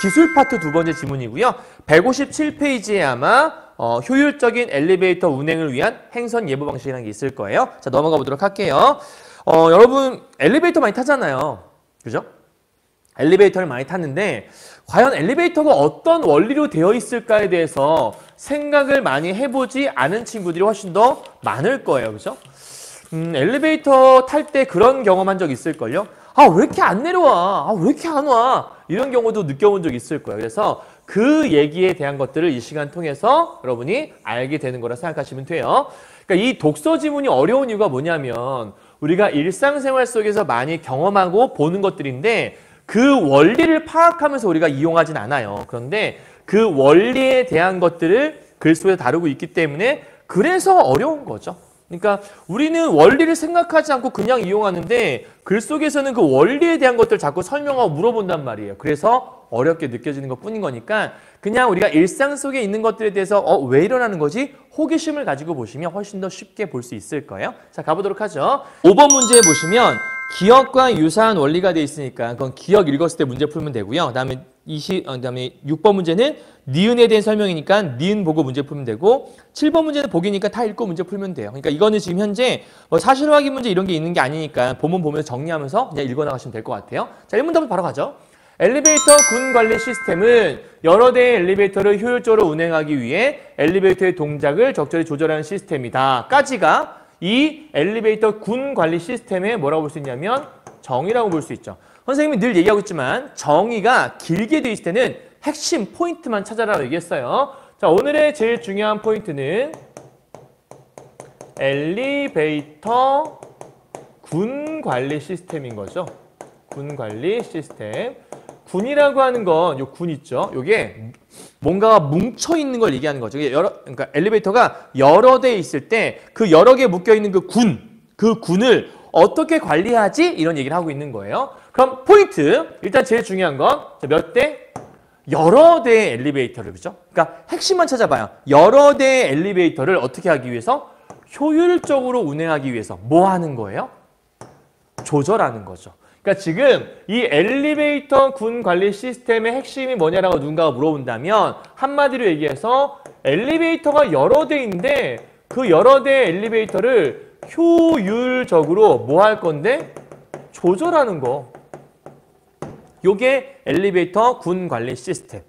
기술 파트 두 번째 지문이고요. 157페이지에 아마 효율적인 엘리베이터 운행을 위한 행선 예보 방식이라는 게 있을 거예요. 자, 넘어가 보도록 할게요. 여러분 엘리베이터 많이 타잖아요. 그죠? 엘리베이터를 많이 탔는데 과연 엘리베이터가 어떤 원리로 되어 있을까에 대해서 생각을 많이 해보지 않은 친구들이 훨씬 더 많을 거예요. 그죠? 엘리베이터 탈 때 그런 경험한 적 있을걸요? 왜 이렇게 안 내려와? 왜 이렇게 안 와? 이런 경우도 느껴본 적 있을 거예요. 그래서 그 얘기에 대한 것들을 이 시간 통해서 여러분이 알게 되는 거라 생각하시면 돼요. 그러니까 이 독서 지문이 어려운 이유가 뭐냐면 우리가 일상생활 속에서 많이 경험하고 보는 것들인데 그 원리를 파악하면서 우리가 이용하진 않아요. 그런데 그 원리에 대한 것들을 글 속에 다루고 있기 때문에 그래서 어려운 거죠. 그러니까 우리는 원리를 생각하지 않고 그냥 이용하는데 글 속에서는 그 원리에 대한 것들을 자꾸 설명하고 물어본단 말이에요. 그래서 어렵게 느껴지는 것뿐인 거니까 그냥 우리가 일상 속에 있는 것들에 대해서 왜 일어나는 거지? 호기심을 가지고 보시면 훨씬 더 쉽게 볼 수 있을 거예요. 자, 가보도록 하죠. 5번 문제 보시면 기억과 유사한 원리가 돼 있으니까 그건 기억 읽었을 때 문제 풀면 되고요. 그다음에 6번 문제는 니은에 대한 설명이니까 니은 보고 문제 풀면 되고 7번 문제는 보기니까 다 읽고 문제 풀면 돼요. 그러니까 이거는 지금 현재 사실 확인 문제 이런 게 있는 게 아니니까 본문 보면서 정리하면서 그냥 읽어 나가시면 될 것 같아요. 자, 1문답으로 바로 가죠. 엘리베이터 군 관리 시스템은 여러 대의 엘리베이터를 효율적으로 운행하기 위해 엘리베이터의 동작을 적절히 조절하는 시스템이다. 까지가 이 엘리베이터 군 관리 시스템의 뭐라고 볼 수 있냐면 정의라고 볼 수 있죠. 선생님이 늘 얘기하고 있지만 정의가 길게 돼 있을 때는 핵심 포인트만 찾아라고 얘기했어요. 자, 오늘의 제일 중요한 포인트는 엘리베이터 군 관리 시스템인 거죠. 군 관리 시스템. 군이라고 하는 건 요 군 있죠. 요게 뭔가가 뭉쳐 있는 걸 얘기하는 거죠. 그러니까 엘리베이터가 여러 대 있을 때 그 여러 개 묶여 있는 그 군을 어떻게 관리하지? 이런 얘기를 하고 있는 거예요. 그럼 포인트. 일단 제일 중요한 건 몇 대? 여러 대의 엘리베이터를, 그죠? 그러니까 핵심만 찾아봐요. 여러 대의 엘리베이터를 어떻게 하기 위해서? 효율적으로 운행하기 위해서 뭐 하는 거예요? 조절하는 거죠. 그러니까 지금 이 엘리베이터 군 관리 시스템의 핵심이 뭐냐라고 누군가가 물어본다면 한마디로 얘기해서 엘리베이터가 여러 대인데 그 여러 대의 엘리베이터를 효율적으로 뭐 할 건데? 조절하는 거. 요게 엘리베이터 군 관리 시스템.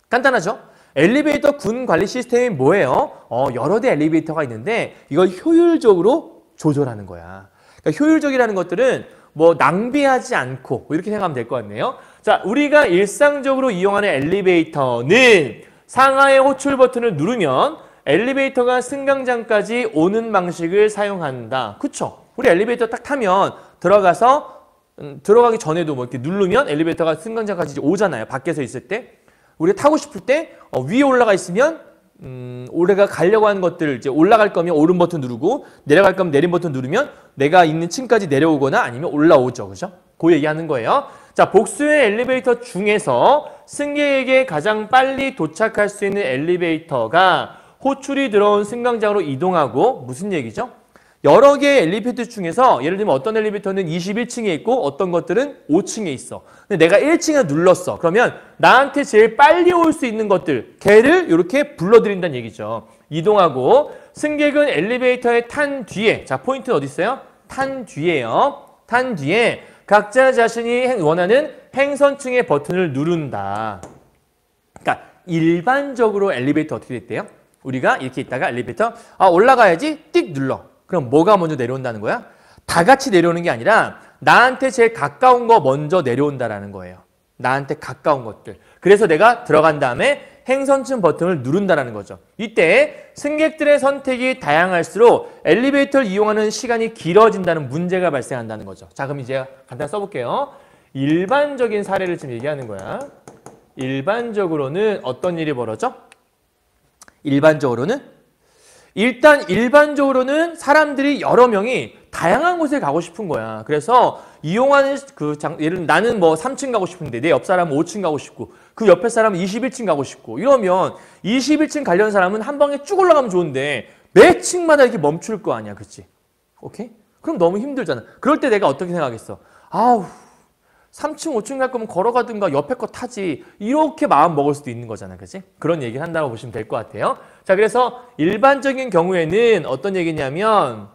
간단하죠? 엘리베이터 군 관리 시스템이 뭐예요? 여러 대 엘리베이터가 있는데 이걸 효율적으로 조절하는 거야. 그러니까 효율적이라는 것들은 뭐 낭비하지 않고 이렇게 생각하면 될 것 같네요. 자, 우리가 일상적으로 이용하는 엘리베이터는 상하의 호출 버튼을 누르면 엘리베이터가 승강장까지 오는 방식을 사용한다. 그쵸? 우리 엘리베이터 딱 타면 들어가기 전에도 뭐 이렇게 누르면 엘리베이터가 승강장까지 오잖아요. 밖에서 있을 때. 우리가 타고 싶을 때 위에 올라가 있으면 우리가 가려고 하는 것들 이제 올라갈 거면 오른 버튼 누르고 내려갈 거면 내린 버튼 누르면 내가 있는 층까지 내려오거나 아니면 올라오죠. 그죠? 그 얘기하는 거예요. 자, 복수의 엘리베이터 중에서 승객에게 가장 빨리 도착할 수 있는 엘리베이터가 호출이 들어온 승강장으로 이동하고 무슨 얘기죠? 여러 개의 엘리베이터 중에서 예를 들면 어떤 엘리베이터는 21층에 있고 어떤 것들은 5층에 있어. 근데 내가 1층에 눌렀어. 그러면 나한테 제일 빨리 올 수 있는 것들, 걔를 이렇게 불러들인다는 얘기죠. 이동하고 승객은 엘리베이터에 탄 뒤에, 자 포인트는 어디 있어요? 탄 뒤에요. 탄 뒤에 각자 자신이 원하는 행선층의 버튼을 누른다. 그러니까 일반적으로 엘리베이터 어떻게 됐대요? 우리가 이렇게 있다가 엘리베이터 올라가야지 띡 눌러. 그럼 뭐가 먼저 내려온다는 거야? 다 같이 내려오는 게 아니라 나한테 제일 가까운 거 먼저 내려온다라는 거예요. 나한테 가까운 것들. 그래서 내가 들어간 다음에 행선층 버튼을 누른다라는 거죠. 이때 승객들의 선택이 다양할수록 엘리베이터를 이용하는 시간이 길어진다는 문제가 발생한다는 거죠. 자, 그럼 이제 간단히 써볼게요. 일반적인 사례를 지금 얘기하는 거야. 일반적으로는 어떤 일이 벌어져? 일반적으로는 사람들이 여러 명이 다양한 곳에 가고 싶은 거야. 그래서 이용하는 예를 들면 나는 뭐 3층 가고 싶은데 내 옆 사람은 5층 가고 싶고 그 옆에 사람은 21층 가고 싶고 이러면 21층 가려는 사람은 한 방에 쭉 올라가면 좋은데 매 층마다 이렇게 멈출 거 아니야. 그치? 오케이? 그럼 너무 힘들잖아. 그럴 때 내가 어떻게 생각하겠어? 3층, 5층 갈 거면 걸어가든가 옆에 거 타지. 이렇게 마음 먹을 수도 있는 거잖아. 그치? 그런 얘기를 한다고 보시면 될 것 같아요. 자, 그래서 일반적인 경우에는 어떤 얘기냐면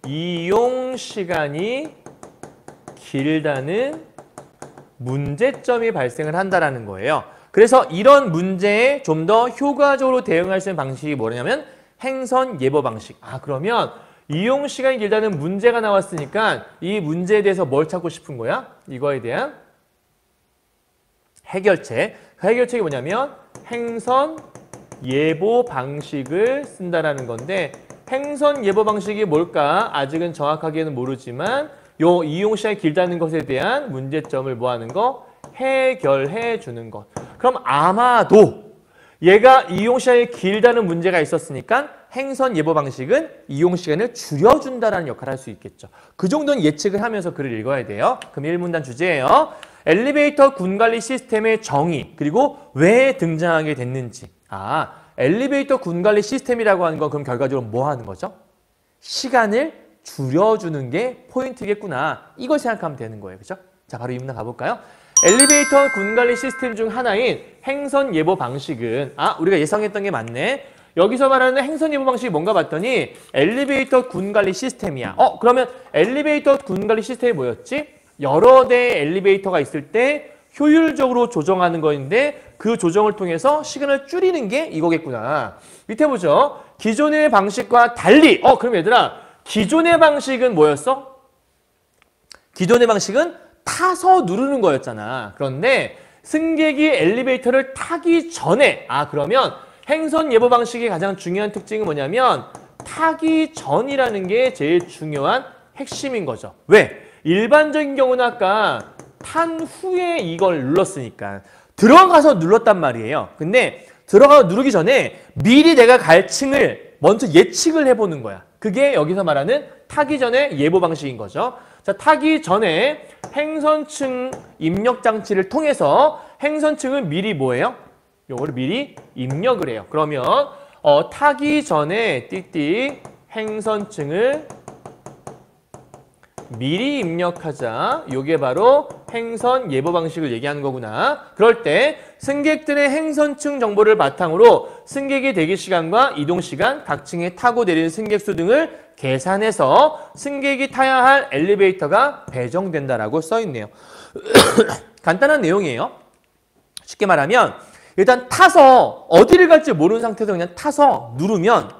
이용 시간이 길다는 문제점이 발생을 한다라는 거예요. 그래서 이런 문제에 좀 더 효과적으로 대응할 수 있는 방식이 뭐냐면 행선 예보 방식. 그러면 이용 시간이 길다는 문제가 나왔으니까 이 문제에 대해서 뭘 찾고 싶은 거야? 이거에 대한 해결책. 그 해결책이 뭐냐면 행선 예보 방식을 쓴다라는 건데 행선 예보 방식이 뭘까? 아직은 정확하게는 모르지만 요 이용 시간이 길다는 것에 대한 문제점을 뭐 하는 거? 해결해 주는 것. 그럼 아마도 얘가 이용 시간이 길다는 문제가 있었으니까 행선 예보 방식은 이용 시간을 줄여준다는 역할을 할 수 있겠죠. 그 정도는 예측을 하면서 글을 읽어야 돼요. 그럼 1문단 주제예요. 엘리베이터 군관리 시스템의 정의 그리고 왜 등장하게 됐는지. 엘리베이터 군관리 시스템이라고 하는 건 그럼 결과적으로 뭐 하는 거죠? 시간을 줄여주는 게 포인트겠구나. 이걸 생각하면 되는 거예요. 그죠? 자, 바로 2문단 가볼까요? 엘리베이터 군관리 시스템 중 하나인 행선 예보 방식은 우리가 예상했던 게 맞네. 여기서 말하는 행선 예보 방식이 뭔가 봤더니 엘리베이터 군관리 시스템이야. 그러면 엘리베이터 군관리 시스템이 뭐였지? 여러 대의 엘리베이터가 있을 때 효율적으로 조정하는 거인데 그 조정을 통해서 시간을 줄이는 게 이거겠구나. 밑에 보죠. 기존의 방식과 달리 그럼 얘들아 기존의 방식은 뭐였어? 기존의 방식은 타서 누르는 거였잖아. 그런데 승객이 엘리베이터를 타기 전에 그러면 행선 예보 방식의 가장 중요한 특징은 뭐냐면 타기 전이라는 게 제일 중요한 핵심인 거죠. 왜? 일반적인 경우는 아까 탄 후에 이걸 눌렀으니까 들어가서 눌렀단 말이에요. 근데 들어가서 누르기 전에 미리 내가 갈 층을 먼저 예측을 해보는 거야. 그게 여기서 말하는 타기 전에 예보 방식인 거죠. 자, 타기 전에 행선층 입력 장치를 통해서 행선층은 미리 뭐예요? 요거를 미리 입력을 해요. 그러면 타기 전에 띡띡 행선층을 미리 입력하자. 요게 바로 행선 예보 방식을 얘기하는 거구나. 그럴 때 승객들의 행선층 정보를 바탕으로 승객의 대기 시간과 이동 시간, 각 층에 타고 내리는 승객 수 등을 계산해서 승객이 타야 할 엘리베이터가 배정된다라고 써 있네요. 간단한 내용이에요. 쉽게 말하면 일단 타서 어디를 갈지 모르는 상태에서 그냥 타서 누르면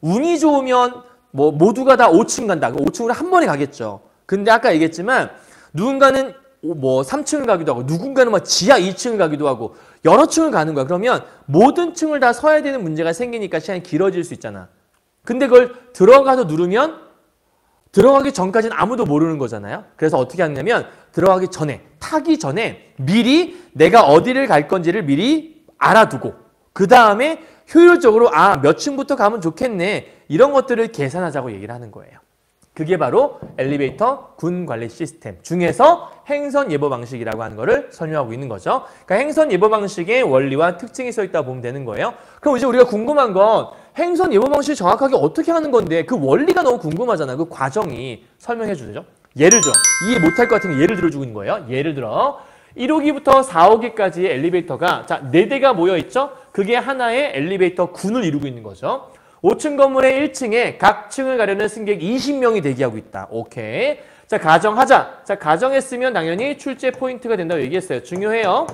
운이 좋으면 뭐 모두가 다 5층 간다. 5층으로 한 번에 가겠죠. 근데 아까 얘기했지만 누군가는 뭐 3층을 가기도 하고 누군가는 막 지하 2층을 가기도 하고 여러 층을 가는 거야. 그러면 모든 층을 다 서야 되는 문제가 생기니까 시간이 길어질 수 있잖아. 근데 그걸 들어가서 누르면 들어가기 전까지는 아무도 모르는 거잖아요. 그래서 어떻게 하냐면 들어가기 전에, 타기 전에 미리 내가 어디를 갈 건지를 미리 알아두고 그 다음에 효율적으로 몇 층부터 가면 좋겠네. 이런 것들을 계산하자고 얘기를 하는 거예요. 그게 바로 엘리베이터 군 관리 시스템 중에서 행선 예보 방식이라고 하는 거를 설명하고 있는 거죠. 그러니까 행선 예보 방식의 원리와 특징이 써 있다 보면 되는 거예요. 그럼 이제 우리가 궁금한 건 행선 예보 방식이 정확하게 어떻게 하는 건데 그 원리가 너무 궁금하잖아요. 그 과정이 설명해 주죠. 예를 들어 이해 못할 것 같은 게 예를 들어주고 있는 거예요. 예를 들어 1호기부터 4호기까지의 엘리베이터가 4대가 모여있죠. 그게 하나의 엘리베이터 군을 이루고 있는 거죠. 5층 건물의 1층에 각 층을 가려는 승객 20명이 대기하고 있다. 오케이. 자, 가정하자. 자, 가정했으면 당연히 출제 포인트가 된다고 얘기했어요. 중요해요.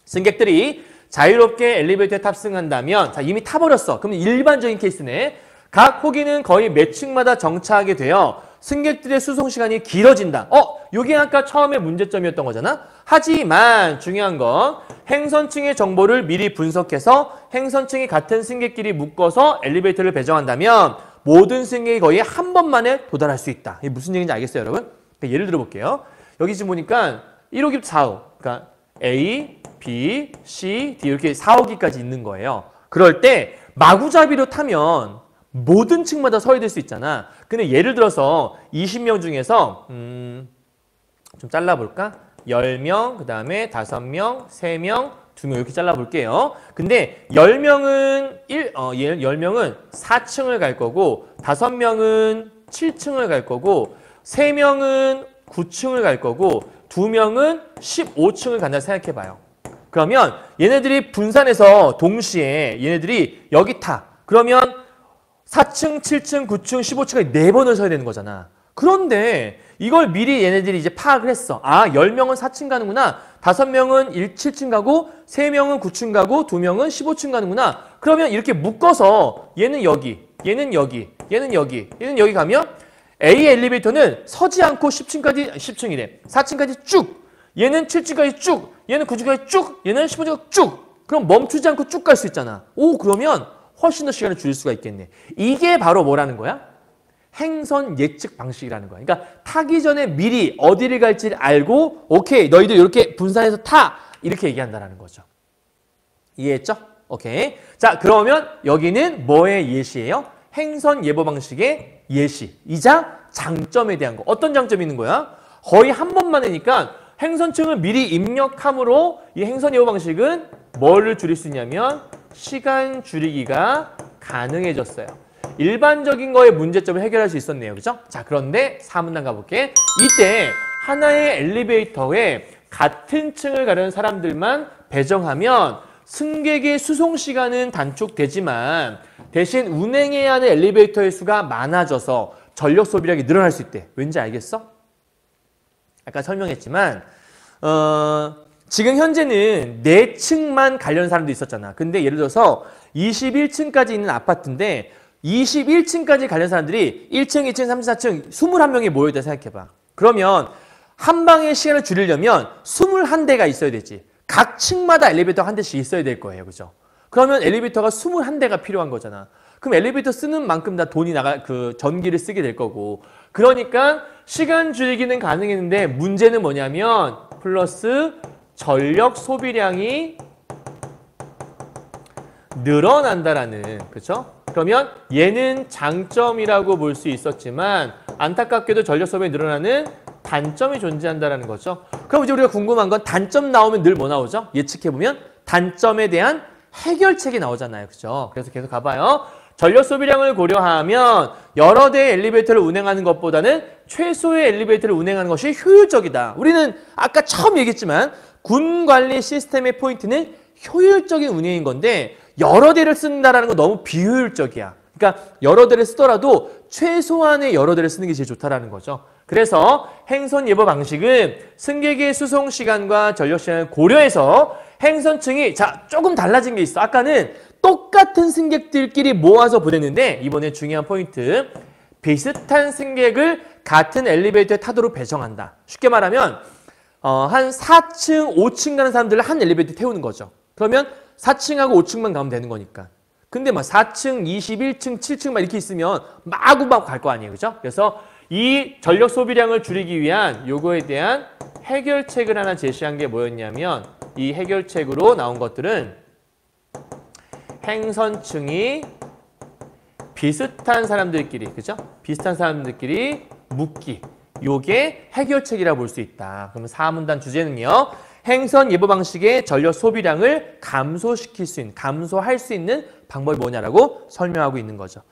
승객들이 자유롭게 엘리베이터에 탑승한다면, 자, 이미 타버렸어. 그럼 일반적인 케이스네. 각 호기는 거의 몇 층마다 정차하게 되어 승객들의 수송 시간이 길어진다. 요게 아까 처음에 문제점이었던 거잖아. 하지만 중요한 건 행선층의 정보를 미리 분석해서 행선층이 같은 승객끼리 묶어서 엘리베이터를 배정한다면 모든 승객이 거의 한 번만에 도달할 수 있다. 이게 무슨 얘기인지 알겠어요, 여러분? 그러니까 예를 들어 볼게요. 여기 지금 보니까 1호기부터 4호. 그러니까 A, B, C, D 이렇게 4호기까지 있는 거예요. 그럴 때 마구잡이로 타면 모든 층마다 서야 될 수 있잖아. 근데 예를 들어서 20명 중에서 좀 잘라볼까? 10명, 그 다음에 5명, 3명, 2명 이렇게 잘라볼게요. 근데 10명은 10명은 4층을 갈 거고 5명은 7층을 갈 거고 3명은 9층을 갈 거고 2명은 15층을 간다 생각해봐요. 그러면 얘네들이 분산해서 동시에 얘네들이 여기 타. 그러면 4층, 7층, 9층, 15층까지 4번을 서야 되는 거잖아. 그런데 이걸 미리 얘네들이 이제 파악을 했어. 10명은 4층 가는구나. 5명은 7층 가고 3명은 9층 가고 2명은 15층 가는구나. 그러면 이렇게 묶어서 얘는 여기, 얘는 여기, 얘는 여기, 얘는 여기 가면 A 엘리베이터는 서지 않고 10층이래. 4층까지 쭉. 얘는 7층까지 쭉. 얘는 9층까지 쭉. 얘는 15층까지 쭉. 그럼 멈추지 않고 쭉 갈 수 있잖아. 그러면 훨씬 더 시간을 줄일 수가 있겠네. 이게 바로 뭐라는 거야? 행선 예측 방식이라는 거야. 그러니까 타기 전에 미리 어디를 갈지를 알고 오케이 너희들 이렇게 분산해서 타 이렇게 얘기한다는 거죠. 이해했죠? 오케이. 자 그러면 여기는 뭐의 예시예요? 행선 예보 방식의 예시이자 장점에 대한 거. 어떤 장점이 있는 거야? 거의 한 번만 하니까 행선층을 미리 입력함으로 이 행선 예보 방식은 뭐를 줄일 수 있냐면 시간 줄이기가 가능해졌어요. 일반적인 거의 문제점을 해결할 수 있었네요. 그죠? 자, 그런데 4문단 가볼게. 이때 하나의 엘리베이터에 같은 층을 가려는 사람들만 배정하면 승객의 수송 시간은 단축되지만 대신 운행해야 하는 엘리베이터의 수가 많아져서 전력 소비량이 늘어날 수 있대. 왠지 알겠어? 아까 설명했지만 지금 현재는 4층만 가려는 사람도 있었잖아. 근데 예를 들어서 21층까지 있는 아파트인데 21층까지 가려는 사람들이 1층, 2층, 3층, 4층 21명이 모여있다 생각해봐. 그러면 한 방의 시간을 줄이려면 21대가 있어야 되지. 각 층마다 엘리베이터가 한 대씩 있어야 될 거예요. 그죠? 그러면 엘리베이터가 21대가 필요한 거잖아. 그럼 엘리베이터 쓰는 만큼 다 돈이 전기를 쓰게 될 거고. 그러니까 시간 줄이기는 가능했는데 문제는 뭐냐면 플러스 전력 소비량이 늘어난다라는, 그렇죠? 그러면 얘는 장점이라고 볼 수 있었지만 안타깝게도 전력 소비량이 늘어나는 단점이 존재한다라는 거죠. 그럼 이제 우리가 궁금한 건 단점 나오면 늘 뭐 나오죠? 예측해보면 단점에 대한 해결책이 나오잖아요. 그죠? 그래서 계속 가봐요. 전력 소비량을 고려하면 여러 대의 엘리베이터를 운행하는 것보다는 최소의 엘리베이터를 운행하는 것이 효율적이다. 우리는 아까 처음 얘기했지만 군 관리 시스템의 포인트는 효율적인 운행인 건데 여러 대를 쓴다는 건 너무 비효율적이야. 그러니까 여러 대를 쓰더라도 최소한의 여러 대를 쓰는 게 제일 좋다라는 거죠. 그래서 행선 예보 방식은 승객의 수송 시간과 전력 시간을 고려해서 행선층이 조금 달라진 게 있어. 아까는 똑같은 승객들끼리 모아서 보냈는데 이번에 중요한 포인트. 비슷한 승객을 같은 엘리베이터에 타도록 배정한다. 쉽게 말하면 한 4층, 5층 가는 사람들을 한 엘리베이터에 태우는 거죠. 그러면 4층하고 5층만 가면 되는 거니까. 근데 막 4층, 21층, 7층 막 이렇게 있으면 마구마구 갈 거 아니에요. 그죠? 그래서 이 전력 소비량을 줄이기 위한 요거에 대한 해결책을 하나 제시한 게 뭐였냐면 이 해결책으로 나온 것들은 행선층이 비슷한 사람들끼리, 그죠? 비슷한 사람들끼리 묶기. 요게 해결책이라고 볼 수 있다. 그러면 4문단 주제는요. 행선 예보 방식의 전력 소비량을 감소시킬 수 있는, 감소할 수 있는 방법이 뭐냐라고 설명하고 있는 거죠.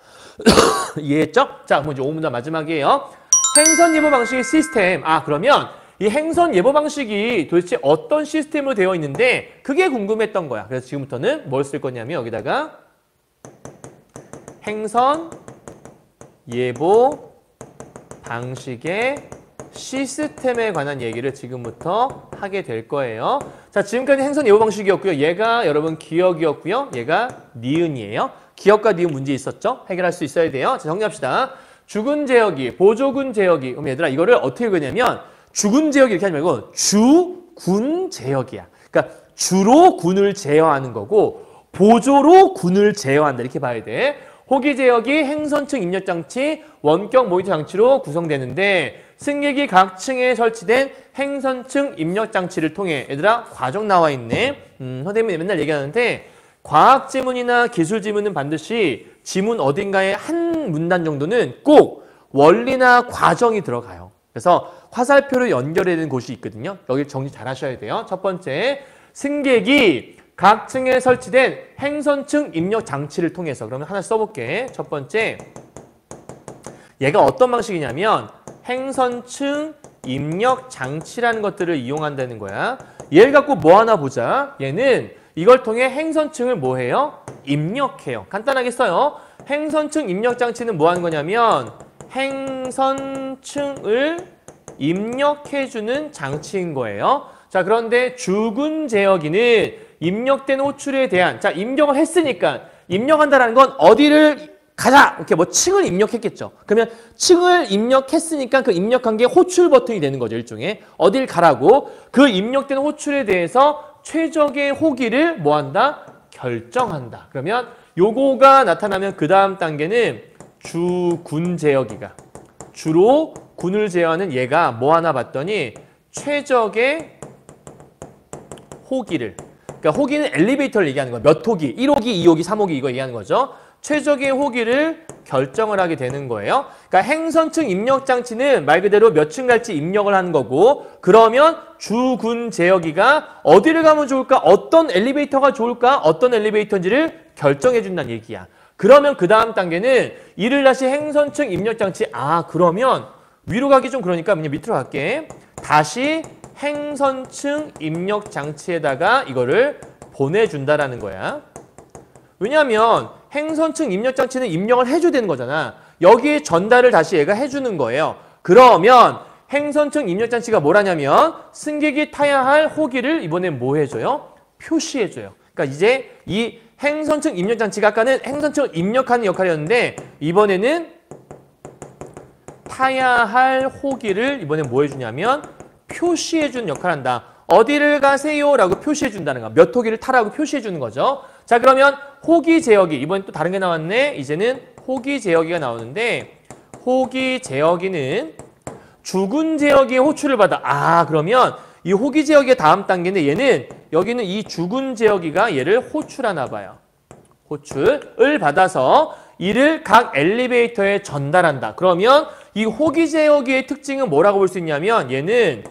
이해했죠? 자, 그럼 이제 5문단 마지막이에요. 행선 예보 방식의 시스템. 그러면 이 행선 예보 방식이 도대체 어떤 시스템으로 되어 있는데 그게 궁금했던 거야. 그래서 지금부터는 뭘 쓸 거냐면 여기다가 행선 예보 방식의 시스템에 관한 얘기를 지금부터 하게 될 거예요. 자, 지금까지 행선 예보 방식이었고요. 얘가 여러분 기억이었고요. 얘가 니은이에요. 기억과 니은 문제 있었죠? 해결할 수 있어야 돼요. 자, 정리합시다. 주군 제어기, 보조군 제어기. 그럼 얘들아 이거를 어떻게 읽으냐면 주군 제어기 이렇게 하지 말고 주군 제어기야. 그러니까 주로 군을 제어하는 거고 보조로 군을 제어한다. 이렇게 봐야 돼. 호기 제어기 행선층 입력 장치, 원격 모니터 장치로 구성되는데 승객이 각 층에 설치된 행선층 입력 장치를 통해 얘들아 과정 나와 있네. 선생님이 맨날 얘기하는데 과학 지문이나 기술 지문은 반드시 지문 어딘가에 한 문단 정도는 꼭 원리나 과정이 들어가요. 그래서 화살표로 연결해야 되는 곳이 있거든요. 여기 정리 잘 하셔야 돼요. 첫 번째, 승객이 각 층에 설치된 행선층 입력 장치를 통해서. 그러면 하나 써볼게. 첫 번째, 얘가 어떤 방식이냐면 행선층 입력 장치라는 것들을 이용한다는 거야. 얘를 갖고 뭐 하나 보자. 얘는 이걸 통해 행선층을 뭐 해요? 입력해요. 간단하게 써요. 행선층 입력 장치는 뭐 하는 거냐면 행선층을 입력해주는 장치인 거예요. 자, 그런데 주군 제어기는 입력된 호출에 대한, 자, 입력을 했으니까 입력한다는 건 어디를 가자! 이렇게 뭐 층을 입력했겠죠. 그러면 층을 입력했으니까 그 입력한 게 호출 버튼이 되는 거죠. 일종의. 어딜 가라고. 그 입력된 호출에 대해서 최적의 호기를 뭐 한다? 결정한다. 그러면 요거가 나타나면 그 다음 단계는 주군 제어기가. 주로 군을 제어하는 얘가 뭐 하나 봤더니 최적의 호기를. 그러니까 호기는 엘리베이터를 얘기하는 거야. 몇 호기, 1호기, 2호기, 3호기 이거 얘기하는 거죠. 최적의 호기를 결정을 하게 되는 거예요. 그러니까 행선층 입력 장치는 말 그대로 몇 층 갈지 입력을 하는 거고 그러면 주군 제어기가 어디를 가면 좋을까? 어떤 엘리베이터가 좋을까? 어떤 엘리베이터인지를 결정해 준다는 얘기야. 그러면 그 다음 단계는 이를 다시 행선층 입력 장치 그러면 위로 가기 좀 그러니까 그냥 밑으로 갈게. 다시 행선층 입력 장치에다가 이거를 보내준다라는 거야. 왜냐하면 행선층 입력 장치는 입력을 해줘야 되는 거잖아. 여기에 전달을 다시 얘가 해주는 거예요. 그러면 행선층 입력 장치가 뭐라냐면 승객이 타야 할 호기를 이번엔 뭐 해줘요? 표시해줘요. 그러니까 이제 이 행선층 입력 장치가 아까는 행선층을 입력하는 역할이었는데 이번에는 타야 할 호기를 이번엔 뭐 해주냐면 표시해주는 역할을 한다. 어디를 가세요? 라고 표시해준다는 거. 몇 호기를 타라고 표시해주는 거죠. 자, 그러면 호기 제어기. 이번엔 또 다른 게 나왔네. 이제는 호기 제어기가 나오는데 호기 제어기는 주군 제어기의 호출을 받아. 그러면 이 호기 제어기의 다음 단계인데 얘는 여기는 이 주군 제어기가 얘를 호출하나 봐요. 호출을 받아서 이를 각 엘리베이터에 전달한다. 그러면 이 호기 제어기의 특징은 뭐라고 볼 수 있냐면 얘는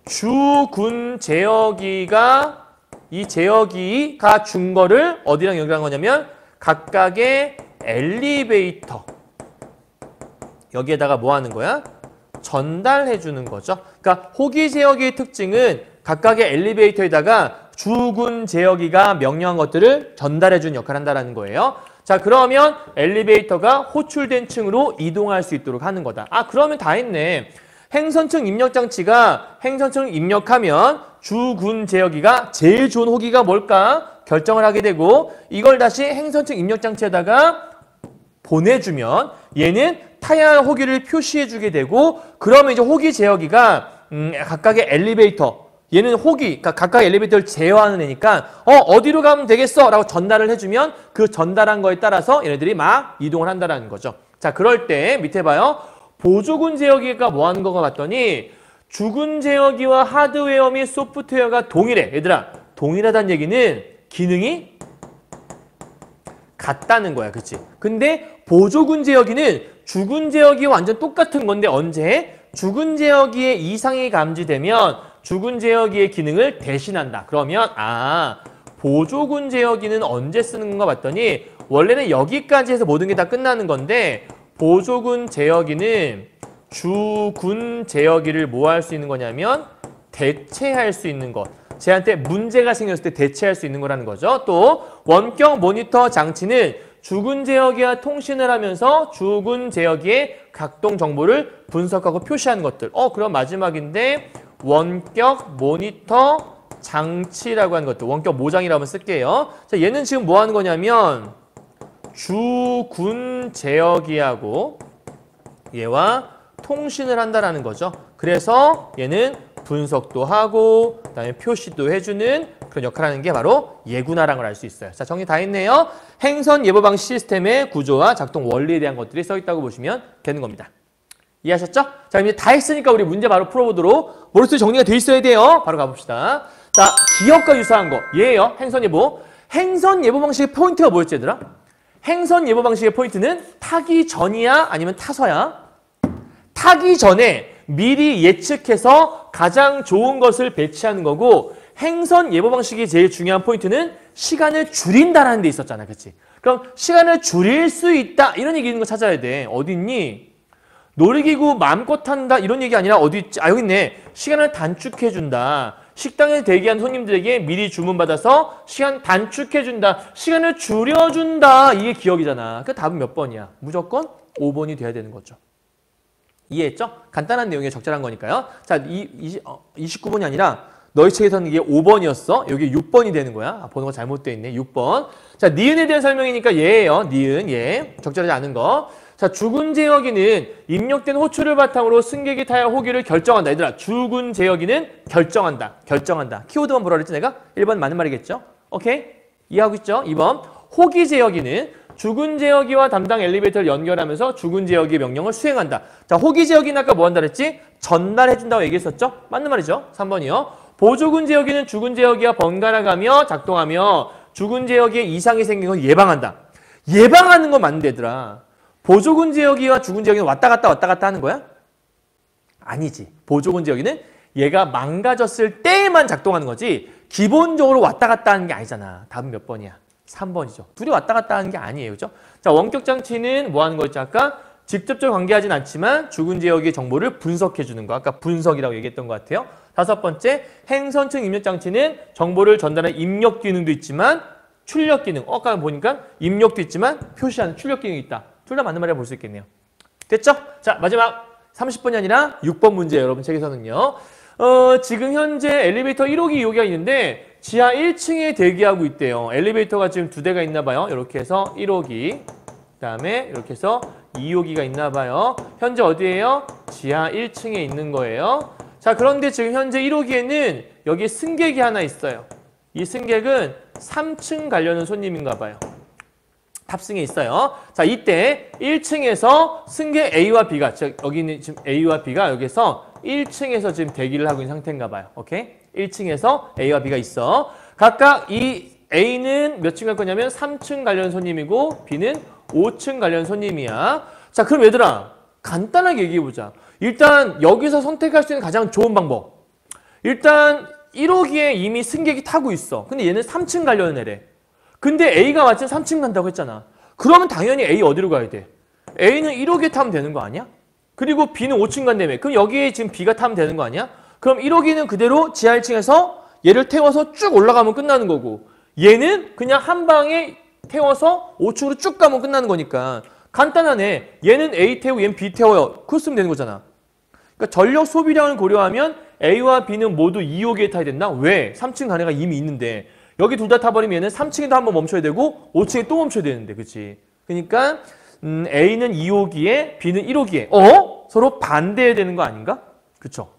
주군 제어기가 이 제어기가 준 거를 어디랑 연결한 거냐면 각각의 엘리베이터 여기에다가 뭐 하는 거야? 전달해 주는 거죠. 그러니까 호기 제어기의 특징은 각각의 엘리베이터에다가 주군 제어기가 명령한 것들을 전달해 주는 역할을 한다는 거예요. 자, 그러면 엘리베이터가 호출된 층으로 이동할 수 있도록 하는 거다. 아, 그러면 다 했네. 행선층 입력 장치가 행선층 입력하면 주군 제어기가 제일 좋은 호기가 뭘까? 결정을 하게 되고 이걸 다시 행선층 입력 장치에다가 보내주면 얘는 타야 호기를 표시해 주게 되고 그러면 이제 호기 제어기가 각각의 엘리베이터 얘는 호기, 그러니까 각각 엘리베이터를 제어하는 애니까 어디로 가면 되겠어? 라고 전달을 해주면 그 전달한 거에 따라서 얘네들이 막 이동을 한다는 거죠. 자, 그럴 때 밑에 봐요. 보조군 제어기가 뭐 하는 거가 봤더니 주군 제어기와 하드웨어 및 소프트웨어가 동일해. 얘들아, 동일하다는 얘기는 기능이 같다는 거야. 그치? 근데 보조군 제어기는 주군 제어기와 완전 똑같은 건데 언제? 주군 제어기에 이상이 감지되면 주군 제어기의 기능을 대신한다. 그러면 보조군 제어기는 언제 쓰는 건가 봤더니 원래는 여기까지 해서 모든 게 다 끝나는 건데 보조군 제어기는 주군 제어기를 뭐 할 수 있는 거냐면 대체할 수 있는 것. 쟤한테 문제가 생겼을 때 대체할 수 있는 거라는 거죠. 또 원격 모니터 장치는 주군 제어기와 통신을 하면서 주군 제어기의 각동 정보를 분석하고 표시하는 것들. 그럼 마지막인데 원격 모니터 장치라고 하는 것들. 원격 모장이라고 한번 쓸게요. 자, 얘는 지금 뭐 하는 거냐면 주군 제어기하고 얘와 통신을 한다라는 거죠. 그래서 얘는 분석도 하고 그다음에 표시도 해주는 그런 역할을 하는 게 바로 얘구나라는 걸 알 수 있어요. 자, 정리 다 했네요. 행선 예보 방식 시스템의 구조와 작동 원리에 대한 것들이 써 있다고 보시면 되는 겁니다. 이해하셨죠? 자, 이제 다 했으니까 우리 문제 바로 풀어보도록 머릿속에 정리가 돼 있어야 돼요. 바로 가봅시다. 자, 기억과 유사한 거 얘예요. 행선 예보. 행선 예보 방식의 포인트가 뭐였지, 얘들아? 행선 예보 방식의 포인트는 타기 전이야? 아니면 타서야? 타기 전에 미리 예측해서 가장 좋은 것을 배치하는 거고 행선 예보 방식이 제일 중요한 포인트는 시간을 줄인다라는 데 있었잖아. 그치? 그럼 시간을 줄일 수 있다 이런 얘기 있는 거 찾아야 돼. 어디 있니? 놀이기구 마음껏 탄다 이런 얘기 아니라 어디 있지? 여기 있네. 시간을 단축해준다. 식당에 대기한 손님들에게 미리 주문받아서 시간 단축해준다. 시간을 줄여준다. 이게 기억이잖아. 그 답은 몇 번이야? 무조건 5번이 돼야 되는 거죠. 이해했죠? 간단한 내용이 적절한 거니까요. 자, 29번이 아니라 너희 책에서는 이게 5번이었어. 여기 6번이 되는 거야. 보는 거 잘못되어 있네. 6번. 자, 니은에 대한 설명이니까 얘예요. 니은, 얘. 적절하지 않은 거. 자, 주군 제어기는 입력된 호출을 바탕으로 승객이 타야 호기를 결정한다. 얘들아, 주군 제어기는 결정한다. 결정한다. 키워드만 뭐라 그랬지 내가? 1번 맞는 말이겠죠? 오케이? 이해하고 있죠? 2번. 호기 제어기는 주군 제어기와 담당 엘리베이터를 연결하면서 주군 제어기의 명령을 수행한다. 자, 호기 제어기는 아까 뭐 한다 그랬지? 전달해준다고 얘기했었죠? 맞는 말이죠? 3번이요. 보조군 제어기는 주군 제어기와 번갈아 가며 작동하며 주군 제어기에 이상이 생긴 걸 예방한다. 예방하는 건 맞는데 얘들아. 보조군 제어기와 주군 제어기는 왔다 갔다 하는 거야? 아니지. 보조군 제어기는 얘가 망가졌을 때만 작동하는 거지 기본적으로 왔다 갔다 하는 게 아니잖아. 답은 몇 번이야? 3번이죠. 둘이 왔다 갔다 하는 게 아니에요. 그죠? 자, 원격 장치는 뭐 하는 거였지? 아까 직접적으로 관계하진 않지만 주군 제어기의 정보를 분석해 주는 거. 아까 분석이라고 얘기했던 것 같아요. 5번째, 행선층 입력 장치는 정보를 전달하는 입력 기능도 있지만 출력 기능. 아까 보니까 입력도 있지만 표시하는 출력 기능이 있다. 둘 다 맞는 말이라 볼 수 있겠네요. 됐죠? 자, 마지막 30번이 아니라 6번 문제 여러분 책에서는요. 지금 현재 엘리베이터 1호기, 2호기가 있는데 지하 1층에 대기하고 있대요. 엘리베이터가 지금 2대가 있나 봐요. 이렇게 해서 1호기, 그다음에 이렇게 해서 2호기가 있나 봐요. 현재 어디예요? 지하 1층에 있는 거예요. 자, 그런데 지금 현재 1호기에는 여기 승객이 하나 있어요. 이 승객은 3층 가려는 손님인가 봐요. 탑승에 있어요. 자, 이때 1층에서 승객 A와 B가, 여기는 지금 A와 B가 여기서 1층에서 지금 대기를 하고 있는 상태인가 봐요. 오케이? 1층에서 A와 B가 있어. 각각 이 A는 몇 층 갈 거냐면 3층 가려는 손님이고 B는 5층 가려는 손님이야. 자, 그럼 얘들아 간단하게 얘기해보자. 일단 여기서 선택할 수 있는 가장 좋은 방법. 일단 1호기에 이미 승객이 타고 있어. 근데 얘는 3층 가려는 애래. 근데 A가 마침 3층 간다고 했잖아. 그러면 당연히 A 어디로 가야 돼? A는 1호기에 타면 되는 거 아니야? 그리고 B는 5층 간다며. 그럼 여기에 지금 B가 타면 되는 거 아니야? 그럼 1호기는 그대로 지하 1층에서 얘를 태워서 쭉 올라가면 끝나는 거고 얘는 그냥 한 방에 태워서 5층으로 쭉 가면 끝나는 거니까 간단하네. 얘는 A 태우고 얘는 B 태워요. 그거 쓰면 되는 거잖아. 그러니까 전력 소비량을 고려하면 A와 B는 모두 2호기에 타야 된다? 왜? 3층 간 애가 이미 있는데 여기 둘 다 타버리면 얘는 3층에도 한번 멈춰야 되고 5층에 또 멈춰야 되는데 그치? 그러니까 A는 2호기에 B는 1호기에 서로 반대해야 되는 거 아닌가? 그쵸?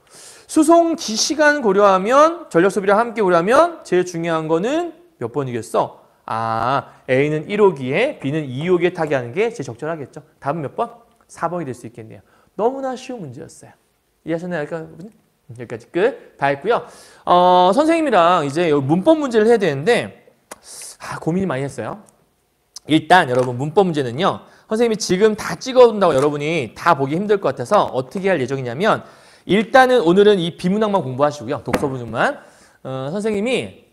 수송 기시간 고려하면 전력 소비량 함께 고려하면 제일 중요한 거는 몇 번이겠어? A는 1호기에 B는 2호기에 타게 하는 게 제일 적절하겠죠. 답은 몇 번? 4번이 될 수 있겠네요. 너무나 쉬운 문제였어요. 이해하셨나요? 여기까지 끝. 다 했고요. 선생님이랑 이제 문법 문제를 해야 되는데 고민이 많이 했어요. 일단 여러분 문법 문제는요. 선생님이 지금 다 찍어둔다고 여러분이 다 보기 힘들 것 같아서 어떻게 할 예정이냐면 일단은 오늘은 이 비문학만 공부하시고요. 독서 부분만. 선생님이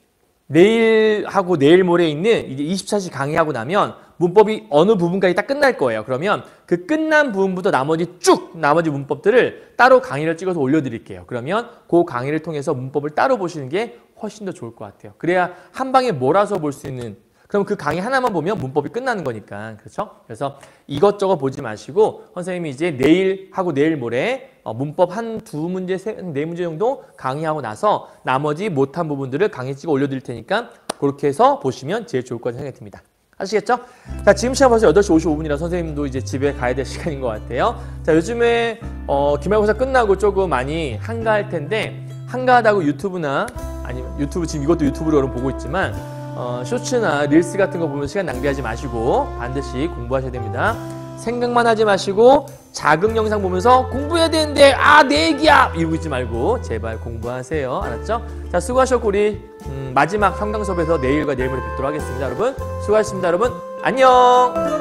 내일하고 내일 모레 있는 이제 24시 강의하고 나면 문법이 어느 부분까지 딱 끝날 거예요. 그러면 그 끝난 부분부터 나머지 문법들을 따로 강의를 찍어서 올려드릴게요. 그러면 그 강의를 통해서 문법을 따로 보시는 게 훨씬 더 좋을 것 같아요. 그래야 한 방에 몰아서 볼 수 있는 그럼 그 강의 하나만 보면 문법이 끝나는 거니까. 그렇죠? 그래서 이것저것 보지 마시고 선생님이 이제 내일하고 내일 모레 문법 한 두 문제, 네 문제 정도 강의하고 나서 나머지 못한 부분들을 강의 찍어 올려드릴 테니까 그렇게 해서 보시면 제일 좋을 거라고 생각이 듭니다. 아시겠죠? 자, 지금 시간 벌써 8시 55분이라 선생님도 이제 집에 가야 될 시간인 것 같아요. 자, 요즘에 기말고사 끝나고 조금 많이 한가할 텐데 한가하다고 유튜브나 아니면 유튜브 지금 이것도 유튜브로 여러분 보고 있지만 쇼츠나 릴스 같은 거 보면 시간 낭비하지 마시고 반드시 공부하셔야 됩니다. 생각만 하지 마시고 자극 영상 보면서 공부해야 되는데 내 얘기야 이러고 있지 말고 제발 공부하세요. 알았죠? 자, 수고하셨고 우리 마지막 3강 수업에서 내일과 내일 모레 뵙도록 하겠습니다. 여러분 수고하셨습니다. 여러분 안녕.